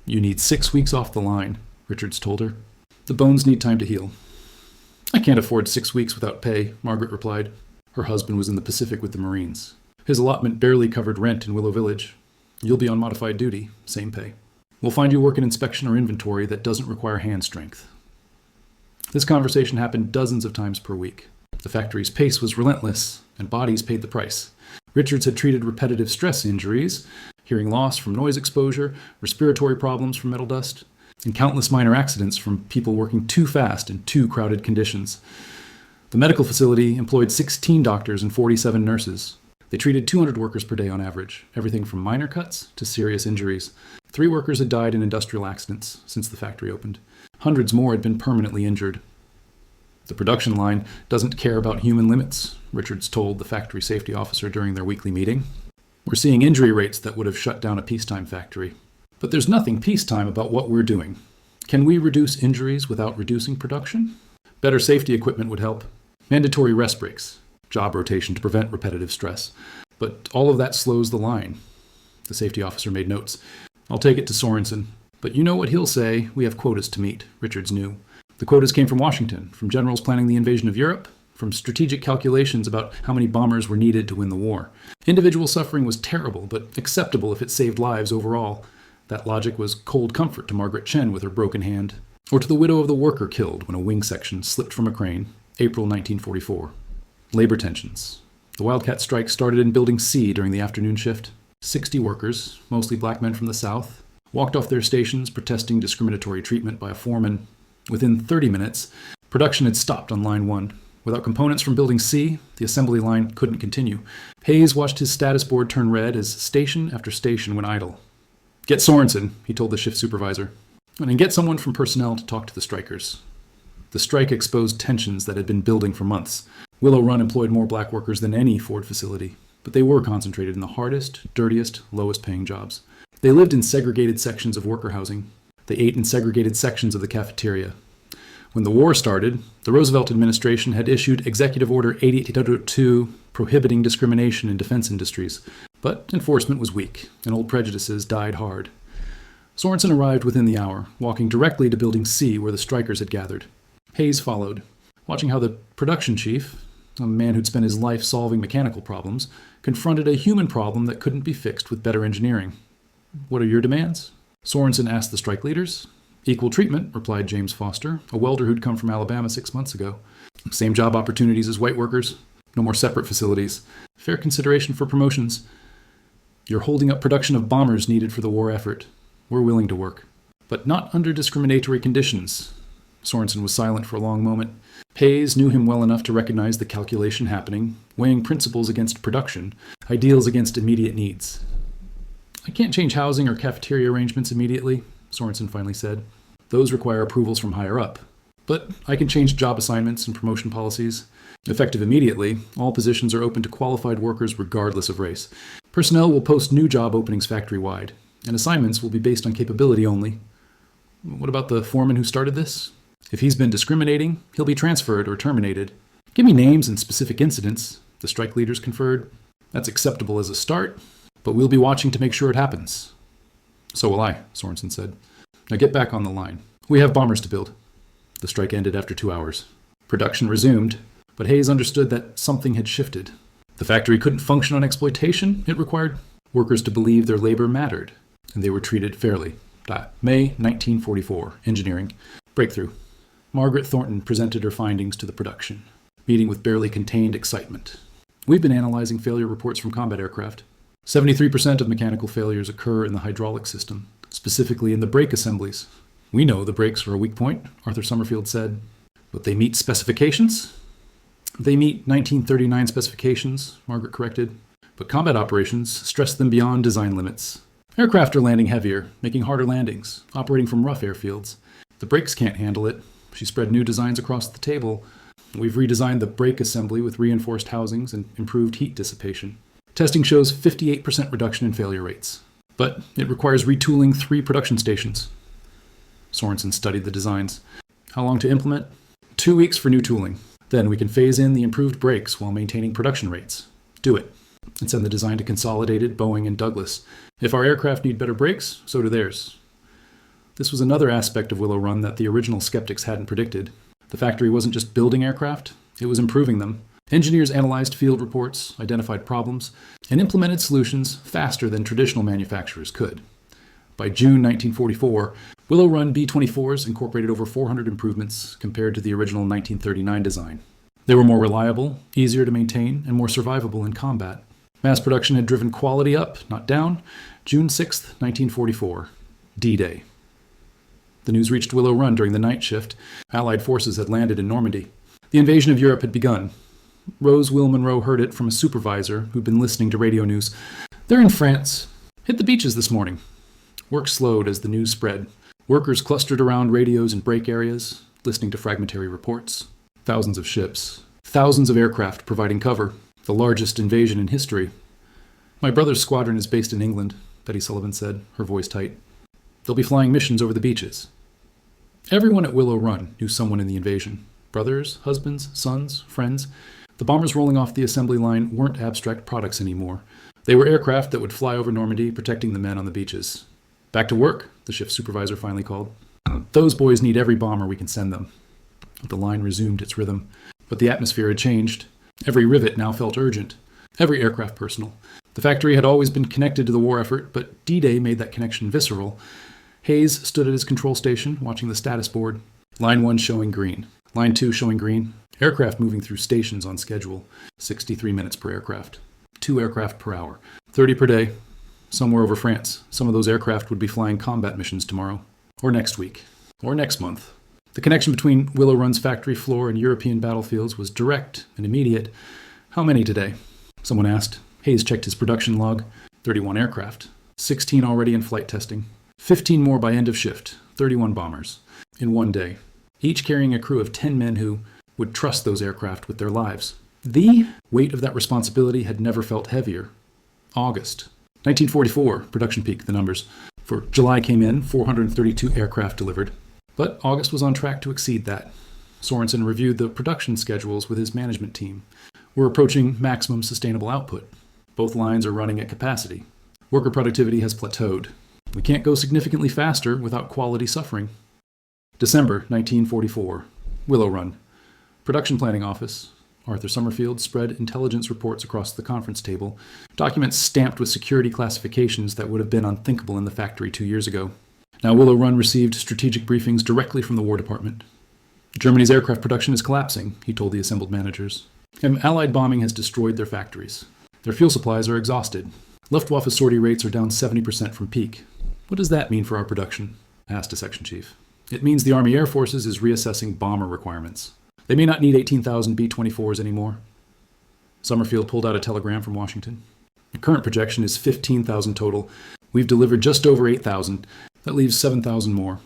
You need 6 weeks off the line, Richards told her. The bones need time to heal. I can't afford 6 weeks without pay, Margaret replied. Her husband was in the Pacific with the Marines. His allotment barely covered rent in Willow Village. You'll be on modified duty, same pay. We'll find you work in inspection or inventory that doesn't require hand strength. This conversation happened dozens of times per week. The factory's pace was relentless, and bodies paid the price. Richards had treated repetitive stress injuries, hearing loss from noise exposure, respiratory problems from metal dust, and countless minor accidents from people working too fast in too crowded conditions. The medical facility employed 16 doctors and 47 nurses. They treated 200 workers per day on average, everything from minor cuts to serious injuries. 3 workers had died in industrial accidents since the factory opened. Hundreds more had been permanently injured. The production line doesn't care about human limits, Richards told the factory safety officer during their weekly meeting. We're seeing injury rates that would have shut down a peacetime factory. But there's nothing peacetime about what we're doing. Can we reduce injuries without reducing production? Better safety equipment would help. Mandatory rest breaks. Job rotation to prevent repetitive stress. But all of that slows the line. The safety officer made notes. I'll take it to Sorensen. But you know what he'll say. We have quotas to meet, Richards knew. The quotas came from Washington, from generals planning the invasion of Europe, from strategic calculations about how many bombers were needed to win the war. Individual suffering was terrible, but acceptable if it saved lives overall. That logic was cold comfort to Margaret Chen with her broken hand, or to the widow of the worker killed when a wing section slipped from a crane, April 1944. Labor tensions. The Wildcat strike started in Building C during the afternoon shift. 60 workers, mostly black men from the South, walked off their stations protesting discriminatory treatment by a foreman. Within 30 minutes, production had stopped on Line 1. Without components from Building C, the assembly line couldn't continue. Hayes watched his status board turn red as station after station went idle. Get Sorensen, he told the shift supervisor, and get someone from personnel to talk to the strikers. The strike exposed tensions that had been building for months. Willow Run employed more black workers than any Ford facility, but they were concentrated in the hardest, dirtiest, lowest-paying jobs. They lived in segregated sections of worker housing. They ate in segregated sections of the cafeteria. When the war started, the Roosevelt administration had issued Executive Order 8802 prohibiting discrimination in defense industries, but enforcement was weak, and old prejudices died hard. Sorensen arrived within the hour, walking directly to Building C where the strikers had gathered. Hayes followed, watching how the production chief, a man who'd spent his life solving mechanical problems, confronted a human problem that couldn't be fixed with better engineering. What are your demands? Sorensen asked the strike leaders. Equal treatment, replied James Foster, a welder who'd come from Alabama 6 months ago. Same job opportunities as white workers. No more separate facilities. Fair consideration for promotions. You're holding up production of bombers needed for the war effort. We're willing to work. But not under discriminatory conditions. Sorensen was silent for a long moment. Hayes knew him well enough to recognize the calculation happening, weighing principles against production, ideals against immediate needs. I can't change housing or cafeteria arrangements immediately, Sorensen finally said. Those require approvals from higher up. But I can change job assignments and promotion policies. Effective immediately, all positions are open to qualified workers regardless of race. Personnel will post new job openings factory-wide, and assignments will be based on capability only. What about the foreman who started this? If he's been discriminating, he'll be transferred or terminated. Give me names and specific incidents, the strike leaders conferred. That's acceptable as a start, but we'll be watching to make sure it happens. So will I, Sorensen said. Now get back on the line. We have bombers to build. The strike ended after 2 hours. Production resumed, but Hayes understood that something had shifted. The factory couldn't function on exploitation. It required workers to believe their labor mattered, and they were treated fairly. May 1944, engineering. Breakthrough. Margaret Thornton presented her findings to the production. meeting with barely contained excitement. We've been analyzing failure reports from combat aircraft. 73% of mechanical failures occur in the hydraulic system, specifically in the brake assemblies. We know the brakes are a weak point, Arthur Summerfield said. But they meet specifications? They meet 1939 specifications, Margaret corrected. But combat operations stress them beyond design limits. Aircraft are landing heavier, making harder landings, operating from rough airfields. The brakes can't handle it. She spread new designs across the table. We've redesigned the brake assembly with reinforced housings and improved heat dissipation. Testing shows 58% reduction in failure rates. But it requires retooling 3 production stations. Sorensen studied the designs. How long to implement? 2 weeks for new tooling. Then we can phase in the improved brakes while maintaining production rates. Do it. And send the design to Consolidated, Boeing, and Douglas. If our aircraft need better brakes, so do theirs. This was another aspect of Willow Run that the original Skeptics hadn't predicted. The factory wasn't just building aircraft, it was improving them. Engineers analyzed field reports, identified problems, and implemented solutions faster than traditional manufacturers could. By June 1944, Willow Run B-24s incorporated over 400 improvements compared to the original 1939 design. They were more reliable, easier to maintain, and more survivable in combat. Mass production had driven quality up, not down. June 6, 1944. D-Day. The news reached Willow Run during the night shift. Allied forces had landed in Normandy. The invasion of Europe had begun. Rose Will Monroe heard it from a supervisor who'd been listening to radio news. They're in France. Hit the beaches this morning. Work slowed as the news spread. Workers clustered around radios in brake areas, listening to fragmentary reports. Thousands of ships. Thousands of aircraft providing cover. The largest invasion in history. My brother's squadron is based in England, Betty Sullivan said, her voice tight. They'll be flying missions over the beaches. Everyone at Willow Run knew someone in the invasion. Brothers, husbands, sons, friends. The bombers rolling off the assembly line weren't abstract products anymore. They were aircraft that would fly over Normandy, protecting the men on the beaches. Back to work, the shift supervisor finally called. Those boys need every bomber we can send them. The line resumed its rhythm, but the atmosphere had changed. Every rivet now felt urgent. Every aircraft personal. The factory had always been connected to the war effort, but D-Day made that connection visceral. Hayes stood at his control station, watching the status board. Line 1 showing green. Line 2 showing green. Aircraft moving through stations on schedule. 63 minutes per aircraft. 2 aircraft per hour. 30 per day. Some were over France. Some of those aircraft would be flying combat missions tomorrow. Or next week. Or next month. The connection between Willow Run's factory floor and European battlefields was direct and immediate. How many today? Someone asked. Hayes checked his production log. 31 aircraft. 16 already in flight testing. 15 more by end of shift. 31 bombers. In one day. Each carrying a crew of 10 men who would trust those aircraft with their lives. The weight of that responsibility had never felt heavier. August. 1944, production peak, the numbers. For July came in, 432 aircraft delivered. But August was on track to exceed that. Sorensen reviewed the production schedules with his management team. We're approaching maximum sustainable output. Both lines are running at capacity. Worker productivity has plateaued. We can't go significantly faster without quality suffering. December 1944. Willow Run. Production Planning Office. Arthur Summerfield spread intelligence reports across the conference table, documents stamped with security classifications that would have been unthinkable in the factory 2 years ago. Now Willow Run received strategic briefings directly from the War Department. Germany's aircraft production is collapsing, he told the assembled managers. And Allied bombing has destroyed their factories. Their fuel supplies are exhausted. Luftwaffe sortie rates are down 70% from peak. What does that mean for our production? Asked a section chief. It means the Army Air Forces is reassessing bomber requirements. They may not need 18,000 B-24s anymore. Summerfield pulled out a telegram from Washington. The current projection is 15,000 total. We've delivered just over 8,000. That leaves 7,000 more.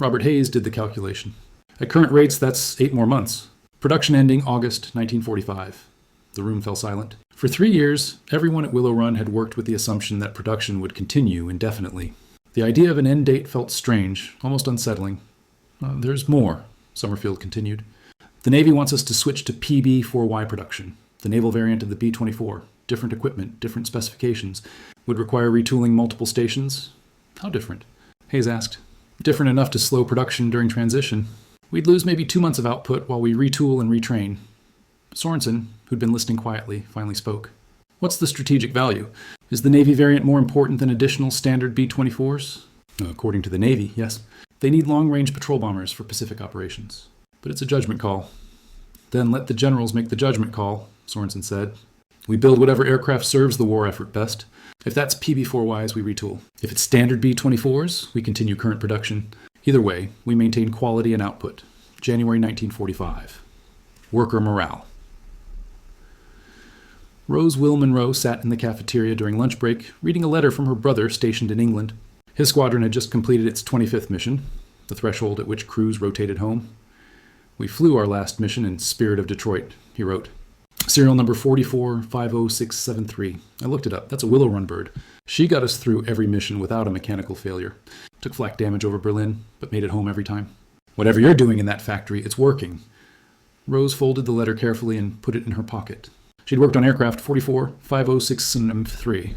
Robert Hayes did the calculation. At current rates, that's 8 more months. Production ending August 1945. The room fell silent. For 3 years, everyone at Willow Run had worked with the assumption that production would continue indefinitely. The idea of an end date felt strange, almost unsettling. There's more, Summerfield continued. The Navy wants us to switch to PB-4Y production, the naval variant of the B-24. Different equipment, different specifications. Would require retooling multiple stations. How different? Hayes asked. Different enough to slow production during transition. We'd lose maybe 2 months of output while we retool and retrain. Sorensen, who'd been listening quietly, finally spoke. What's the strategic value? Is the Navy variant more important than additional standard B-24s? According to the Navy, yes. They need long-range patrol bombers for Pacific operations. But it's a judgment call. Then let the generals make the judgment call, Sorensen said. We build whatever aircraft serves the war effort best. If that's PB-4Ys, we retool. If it's standard B-24s, we continue current production. Either way, we maintain quality and output. January 1945. Worker morale. Rose Will Monroe sat in the cafeteria during lunch break, reading a letter from her brother stationed in England. His squadron had just completed its 25th mission, the threshold at which crews rotated home. We flew our last mission in Spirit of Detroit, he wrote. Serial number 4450673. I looked it up. That's a Willow Run bird. She got us through every mission without a mechanical failure. Took flak damage over Berlin, but made it home every time. Whatever you're doing in that factory, it's working. Rose folded the letter carefully and put it in her pocket. She'd worked on aircraft 4450673.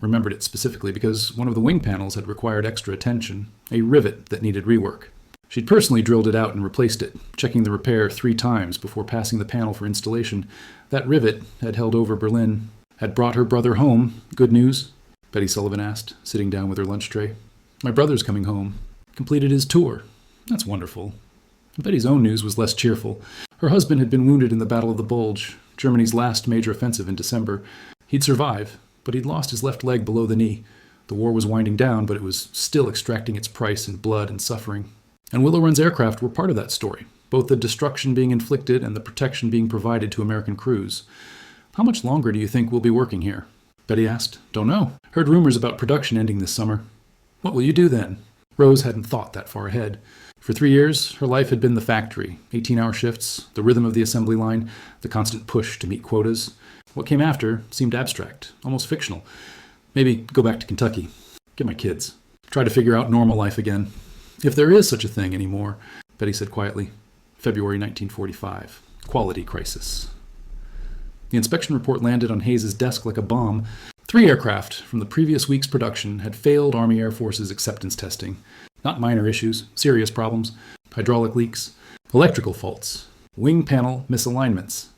Remembered it specifically because one of the wing panels had required extra attention, a rivet that needed rework. She'd personally drilled it out and replaced it, checking the repair 3 times before passing the panel for installation. That rivet had held over Berlin, had brought her brother home. Good news? Betty Sullivan asked, sitting down with her lunch tray. My brother's coming home. Completed his tour. That's wonderful. Betty's own news was less cheerful. Her husband had been wounded in the Battle of the Bulge, Germany's last major offensive in December. He'd survive, but he'd lost his left leg below the knee. The war was winding down, but it was still extracting its price in blood and suffering. And Willow Run's aircraft were part of that story, both the destruction being inflicted and the protection being provided to American crews. How much longer do you think we'll be working here? Betty asked. Don't know. Heard rumors about production ending this summer. What will you do then? Rose hadn't thought that far ahead. For 3 years, her life had been the factory, 18-hour shifts, the rhythm of the assembly line, the constant push to meet quotas. What came after seemed abstract, almost fictional. Maybe go back to Kentucky, get my kids, try to figure out normal life again. If there is such a thing anymore, Betty said quietly. February 1945. Quality crisis. The inspection report landed on Hayes's desk like a bomb. 3 aircraft from the previous week's production had failed Army Air Force's acceptance testing. Not minor issues, serious problems. Hydraulic leaks, electrical faults, wing panel misalignments.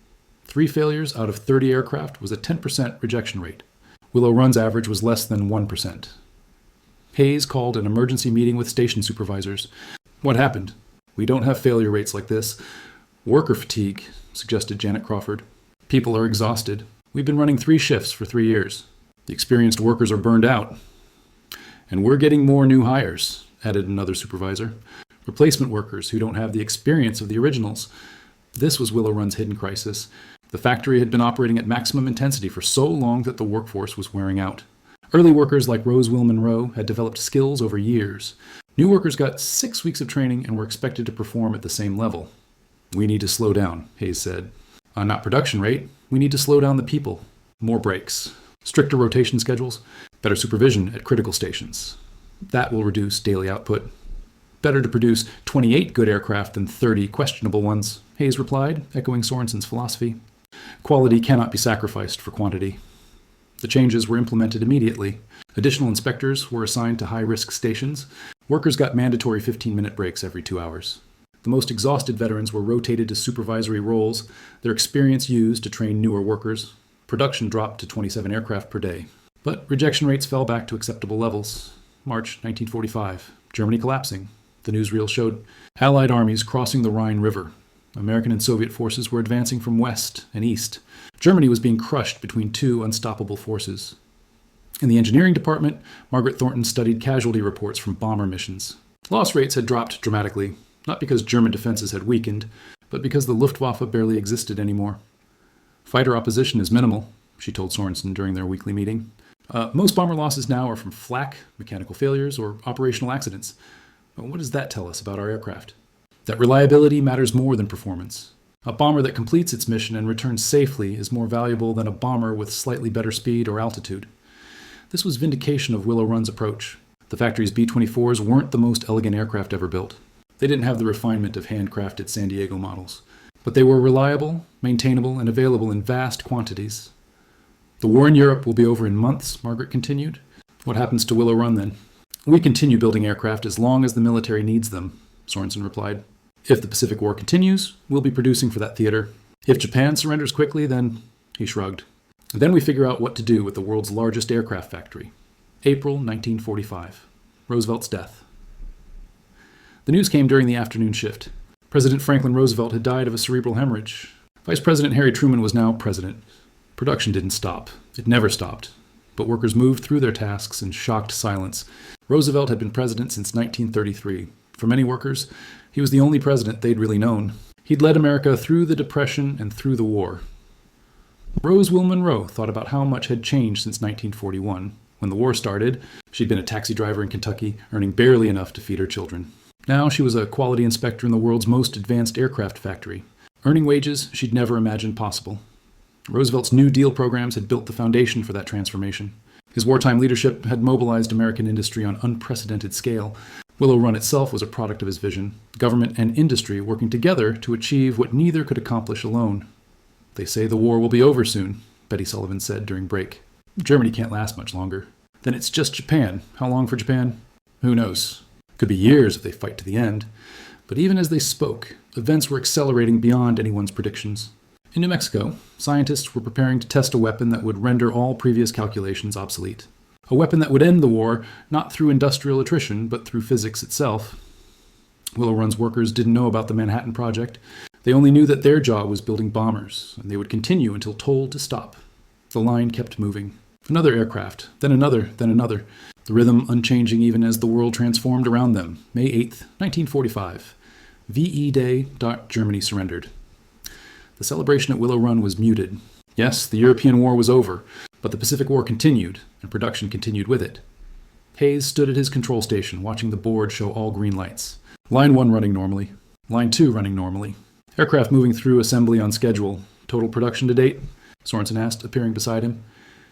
3 failures out of 30 aircraft was a 10% rejection rate. Willow Run's average was less than 1%. Hayes called an emergency meeting with station supervisors. What happened? We don't have failure rates like this. Worker fatigue, suggested Janet Crawford. People are exhausted. We've been running 3 shifts for 3 years. The experienced workers are burned out. And we're getting more new hires, added another supervisor. Replacement workers who don't have the experience of the originals. This was Willow Run's hidden crisis. The factory had been operating at maximum intensity for so long that the workforce was wearing out. Early workers like Rose Will Monroe had developed skills over years. New workers got 6 weeks of training and were expected to perform at the same level. We need to slow down, Hayes said. Not production rate. We need to slow down the people. More breaks. Stricter rotation schedules. Better supervision at critical stations. That will reduce daily output. Better to produce 28 good aircraft than 30 questionable ones, Hayes replied, echoing Sorensen's philosophy. Quality cannot be sacrificed for quantity. The changes were implemented immediately. Additional inspectors were assigned to high-risk stations. Workers got mandatory 15-minute breaks every 2 hours. The most exhausted veterans were rotated to supervisory roles, their experience used to train newer workers. Production dropped to 27 aircraft per day. But rejection rates fell back to acceptable levels. March 1945. Germany collapsing. The newsreel showed Allied armies crossing the Rhine River. American and Soviet forces were advancing from west and east. Germany was being crushed between 2 unstoppable forces. In the engineering department, Margaret Thornton studied casualty reports from bomber missions. Loss rates had dropped dramatically, not because German defenses had weakened, but because the Luftwaffe barely existed anymore. Fighter opposition is minimal, she told Sorensen during their weekly meeting. Most bomber losses now are from flak, mechanical failures, or operational accidents. What does that tell us about our aircraft? That reliability matters more than performance. A bomber that completes its mission and returns safely is more valuable than a bomber with slightly better speed or altitude. This was vindication of Willow Run's approach. The factory's B-24s weren't the most elegant aircraft ever built. They didn't have the refinement of handcrafted San Diego models. But they were reliable, maintainable, and available in vast quantities. The war in Europe will be over in months, Margaret continued. What happens to Willow Run then? We continue building aircraft as long as the military needs them, Sorensen replied. If the Pacific War continues, we'll be producing for that theater. If Japan surrenders quickly, then, he shrugged. Then we figure out what to do with the world's largest aircraft factory. April 1945. Roosevelt's death. The news came during the afternoon shift. President Franklin Roosevelt had died of a cerebral hemorrhage. Vice President Harry Truman was now president. Production didn't stop. It never stopped. But workers moved through their tasks in shocked silence. Roosevelt had been president since 1933. For many workers, he was the only president they'd really known. He'd led America through the Depression and through the war. Rose Will Monroe thought about how much had changed since 1941. When the war started, she'd been a taxi driver in Kentucky, earning barely enough to feed her children. Now she was a quality inspector in the world's most advanced aircraft factory, earning wages she'd never imagined possible. Roosevelt's New Deal programs had built the foundation for that transformation. His wartime leadership had mobilized American industry on unprecedented scale. Willow Run itself was a product of his vision, government and industry working together to achieve what neither could accomplish alone. "They say the war will be over soon," Betty Sullivan said during break. "Germany can't last much longer. Then it's just Japan. How long for Japan? Who knows? Could be years if they fight to the end." But even as they spoke, events were accelerating beyond anyone's predictions. In New Mexico, scientists were preparing to test a weapon that would render all previous calculations obsolete. A weapon that would end the war not through industrial attrition, but through physics itself. Willow Run's workers didn't know about the Manhattan Project. They only knew that their job was building bombers, and they would continue until told to stop. The line kept moving. Another aircraft, then another, then another. The rhythm unchanging even as the world transformed around them. May 8th, 1945. VE Day. Germany surrendered. The celebration at Willow Run was muted. Yes, the European War was over, but the Pacific War continued, and production continued with it. Hayes stood at his control station, watching the board show all green lights. Line 1 running normally. Line 2 running normally. Aircraft moving through assembly on schedule. Total production to date? Sorensen asked, appearing beside him.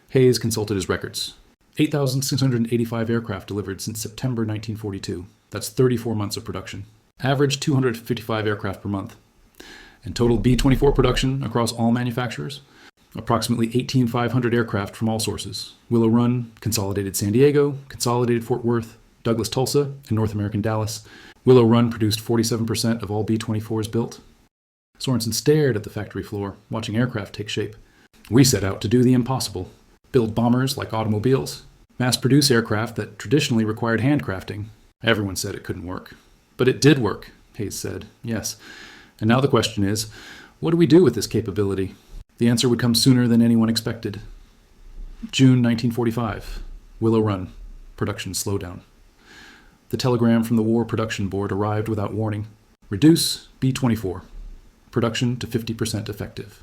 Hayes consulted his records. 8,685 aircraft delivered since September 1942. That's 34 months of production. Average 255 aircraft per month. And total B-24 production across all manufacturers? Approximately 18,500 aircraft from all sources. Willow Run, Consolidated San Diego, Consolidated Fort Worth, Douglas Tulsa, and North American Dallas. Willow Run produced 47% of all B-24s built. Sorensen stared at the factory floor, watching aircraft take shape. "We set out to do the impossible. Build bombers like automobiles. Mass-produce aircraft that traditionally required handcrafting. Everyone said it couldn't work. But it did work," Hayes said. "Yes. And now the question is, what do we do with this capability?" The answer would come sooner than anyone expected. June 1945. Willow Run. Production slowdown. The telegram from the War Production Board arrived without warning. Reduce B-24. Production to 50% effective.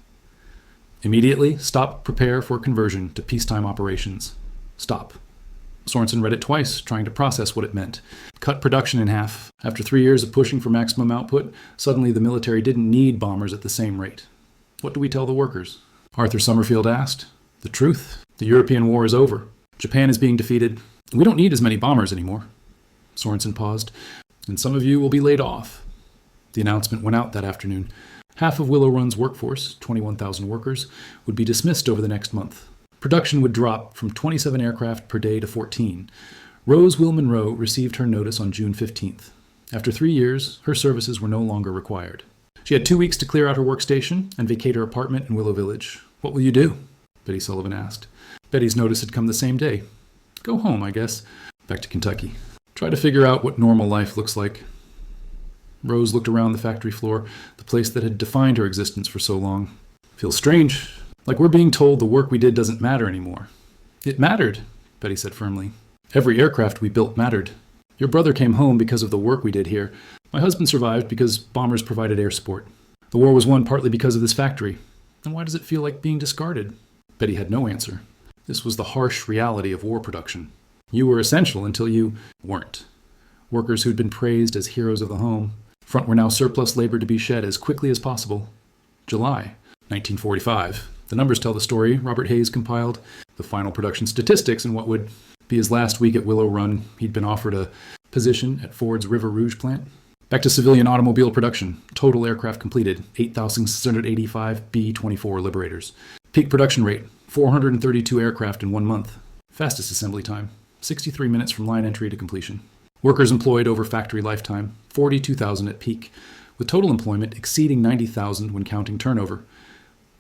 Immediately, stop, prepare for conversion to peacetime operations. Stop. Sorensen read it twice, trying to process what it meant. Cut production in half. After 3 years of pushing for maximum output, suddenly the military didn't need bombers at the same rate. What do we tell the workers? Arthur Summerfield asked. The truth. The European war is over. Japan is being defeated. We don't need as many bombers anymore. Sorensen paused. And some of you will be laid off. The announcement went out that afternoon. Half of Willow Run's workforce, 21,000 workers, would be dismissed over the next month. Production would drop from 27 aircraft per day to 14. Rose Will Monroe received her notice on June 15th. After 3 years, her services were no longer required. She had 2 weeks to clear out her workstation and vacate her apartment in Willow Village. "What will you do?" Betty Sullivan asked. Betty's notice had come the same day. "Go home, I guess. Back to Kentucky. Try to figure out what normal life looks like." Rose looked around the factory floor, the place that had defined her existence for so long. "Feels strange. Like we're being told the work we did doesn't matter anymore." "It mattered," Betty said firmly. "Every aircraft we built mattered. Your brother came home because of the work we did here. My husband survived because bombers provided air support. The war was won partly because of this factory. And why does it feel like being discarded?" Betty had no answer. This was the harsh reality of war production. You were essential until you weren't. Workers who'd been praised as heroes of the home. Front were now surplus labor to be shed as quickly as possible. July 1945. The numbers tell the story. Robert Hayes compiled the final production statistics in what would be his last week at Willow Run. He'd been offered a position at Ford's River Rouge plant. Back to civilian automobile production. Total aircraft completed, 8,685 B-24 Liberators. Peak production rate, 432 aircraft in 1 month. Fastest assembly time, 63 minutes from line entry to completion. Workers employed over factory lifetime, 42,000 at peak, with total employment exceeding 90,000 when counting turnover.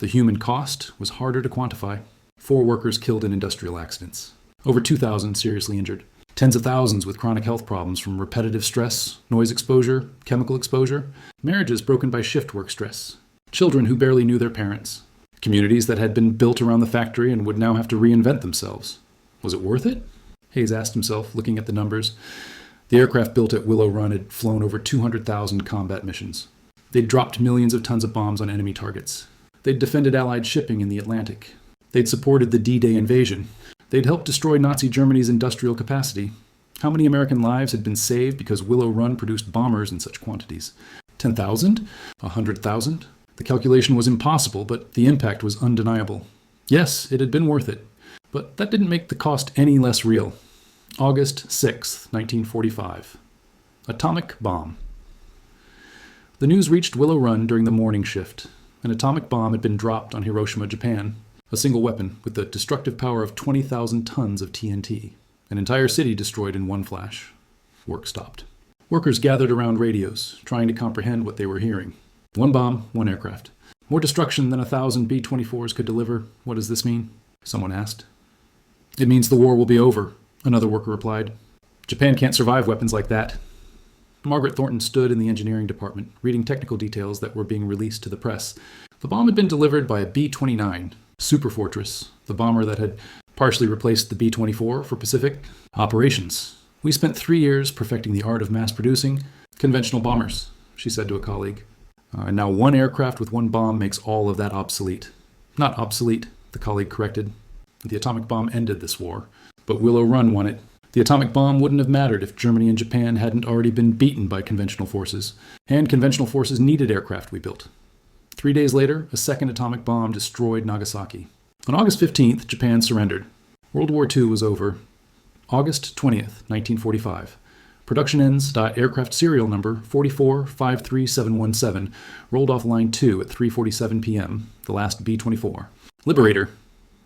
The human cost was harder to quantify. 4 workers killed in industrial accidents. Over 2,000 seriously injured. Tens of thousands with chronic health problems from repetitive stress, noise exposure, chemical exposure, marriages broken by shift work stress, children who barely knew their parents, communities that had been built around the factory and would now have to reinvent themselves. Was it worth it? Hayes asked himself, looking at the numbers. The aircraft built at Willow Run had flown over 200,000 combat missions. They'd dropped millions of tons of bombs on enemy targets. They'd defended Allied shipping in the Atlantic. They'd supported the D-Day invasion. They'd helped destroy Nazi Germany's industrial capacity. How many American lives had been saved because Willow Run produced bombers in such quantities? 10,000? 100,000? The calculation was impossible, but the impact was undeniable. Yes, it had been worth it. But that didn't make the cost any less real. August 6, 1945. Atomic bomb. The news reached Willow Run during the morning shift. An atomic bomb had been dropped on Hiroshima, Japan. A single weapon with the destructive power of 20,000 tons of TNT. An entire city destroyed in one flash. Work stopped. Workers gathered around radios, trying to comprehend what they were hearing. One bomb, one aircraft. More destruction than 1,000 B-24s could deliver. What does this mean? Someone asked. It means the war will be over, another worker replied. Japan can't survive weapons like that. Margaret Thornton stood in the engineering department, reading technical details that were being released to the press. The bomb had been delivered by a B-29, Super Fortress, the bomber that had partially replaced the B-24 for Pacific operations. We spent 3 years perfecting the art of mass-producing conventional bombers, she said to a colleague. And now one aircraft with one bomb makes all of that obsolete. Not obsolete, the colleague corrected. The atomic bomb ended this war, but Willow Run won it. The atomic bomb wouldn't have mattered if Germany and Japan hadn't already been beaten by conventional forces, and conventional forces needed aircraft we built. 3 days later, a second atomic bomb destroyed Nagasaki. On August 15th, Japan surrendered. World War II was over. August 20th, 1945. Production ends. Aircraft serial number 4453717 rolled off line 2 at 3:47 p.m., the last B-24. Liberator.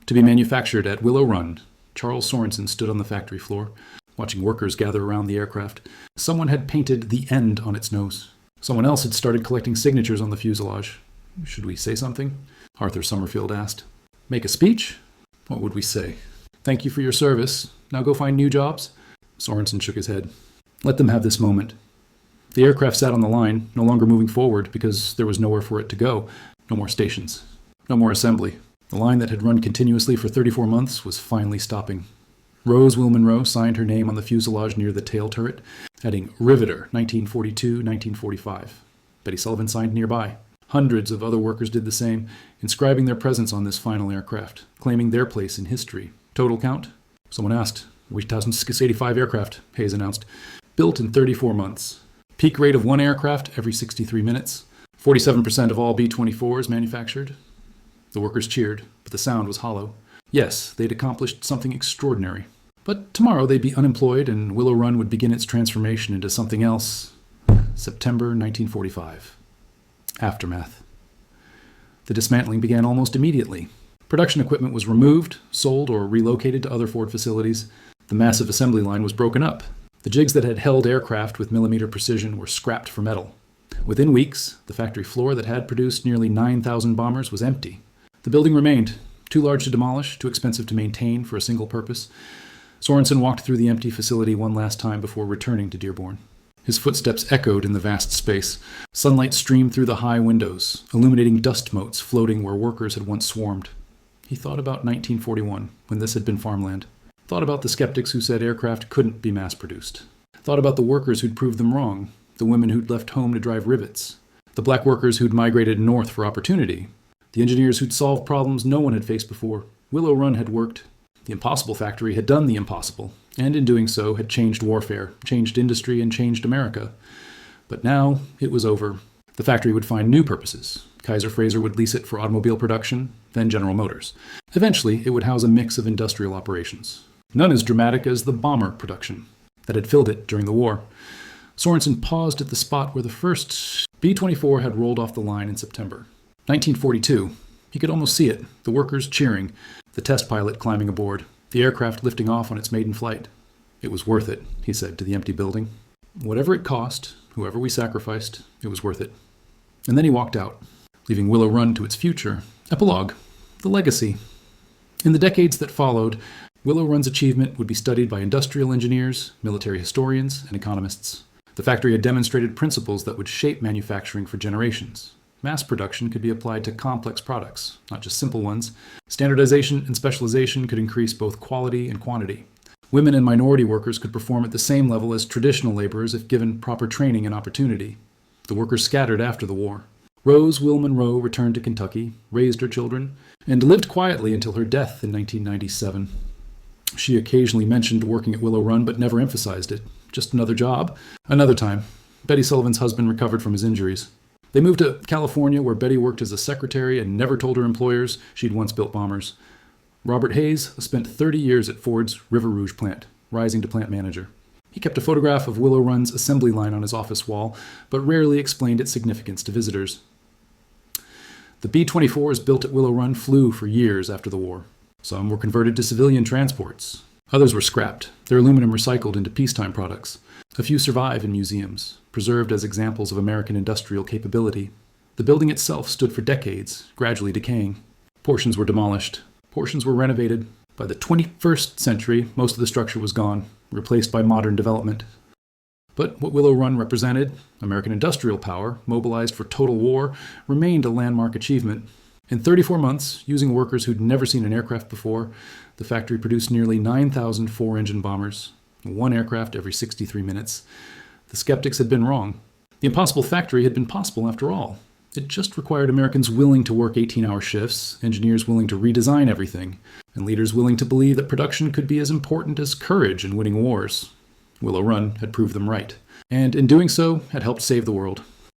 To be manufactured at Willow Run. Charles Sorensen stood on the factory floor, watching workers gather around the aircraft. Someone had painted the end on its nose. Someone else had started collecting signatures on the fuselage. Should we say something? Arthur Summerfield asked. Make a speech? What would we say? Thank you for your service. Now go find new jobs? Sorensen shook his head. Let them have this moment. The aircraft sat on the line, no longer moving forward because there was nowhere for it to go. No more stations. No more assembly. The line that had run continuously for 34 months was finally stopping. Rose Will Monroe signed her name on the fuselage near the tail turret, adding Riveter, 1942-1945. Betty Sullivan signed nearby. Hundreds of other workers did the same, inscribing their presence on this final aircraft, claiming their place in history. Total count? Someone asked. We 1,685 aircraft, Hayes announced. Built in 34 months. Peak rate of one aircraft every 63 minutes. 47% of all B-24s manufactured. The workers cheered, but the sound was hollow. Yes, they'd accomplished something extraordinary. But tomorrow they'd be unemployed and Willow Run would begin its transformation into something else. September 1945. Aftermath. The dismantling began almost immediately. Production equipment was removed, sold, or relocated to other Ford facilities. The massive assembly line was broken up. The jigs that had held aircraft with millimeter precision were scrapped for metal. Within weeks, the factory floor that had produced nearly 9,000 bombers was empty. The building remained, too large to demolish, too expensive to maintain for a single purpose. Sorensen walked through the empty facility one last time before returning to Dearborn. His footsteps echoed in the vast space. Sunlight streamed through the high windows, illuminating dust motes floating where workers had once swarmed. He thought about 1941, when this had been farmland. Thought about the skeptics who said aircraft couldn't be mass-produced. Thought about the workers who'd proved them wrong, the women who'd left home to drive rivets, the black workers who'd migrated north for opportunity, the engineers who'd solved problems no one had faced before. Willow Run had worked. The Impossible Factory had done the impossible, and in doing so had changed warfare, changed industry, and changed America. But now it was over. The factory would find new purposes. Kaiser Frazer would lease it for automobile production, then General Motors. Eventually, it would house a mix of industrial operations. None as dramatic as the bomber production that had filled it during the war. Sorensen paused at the spot where the first B-24 had rolled off the line in September. 1942. He could almost see it, the workers cheering, the test pilot climbing aboard, the aircraft lifting off on its maiden flight. It was worth it, he said to the empty building. Whatever it cost, whoever we sacrificed, it was worth it. And then he walked out, leaving Willow Run to its future. Epilogue. The legacy. In the decades that followed, Willow Run's achievement would be studied by industrial engineers, military historians, and economists. The factory had demonstrated principles that would shape manufacturing for generations. Mass production could be applied to complex products, not just simple ones. Standardization and specialization could increase both quality and quantity. Women and minority workers could perform at the same level as traditional laborers if given proper training and opportunity. The workers scattered after the war. Rose Will Monroe returned to Kentucky, raised her children, and lived quietly until her death in 1997. She occasionally mentioned working at Willow Run, but never emphasized it. Just another job. Another time. Betty Sullivan's husband recovered from his injuries. They moved to California, where Betty worked as a secretary and never told her employers she'd once built bombers. Robert Hayes spent 30 years at Ford's River Rouge plant, rising to plant manager. He kept a photograph of Willow Run's assembly line on his office wall, but rarely explained its significance to visitors. The B-24s built at Willow Run flew for years after the war. Some were converted to civilian transports. Others were scrapped, their aluminum recycled into peacetime products. A few survive in museums, preserved as examples of American industrial capability. The building itself stood for decades, gradually decaying. Portions were demolished. Portions were renovated. By the 21st century, most of the structure was gone, replaced by modern development. But what Willow Run represented, American industrial power, mobilized for total war, remained a landmark achievement. In 34 months, using workers who'd never seen an aircraft before, the factory produced nearly 9,000 four-engine bombers, one aircraft every 63 minutes. The skeptics had been wrong. The impossible factory had been possible after all. It just required Americans willing to work 18-hour shifts, engineers willing to redesign everything, and leaders willing to believe that production could be as important as courage in winning wars. Willow Run had proved them right, and in doing so, had helped save the world.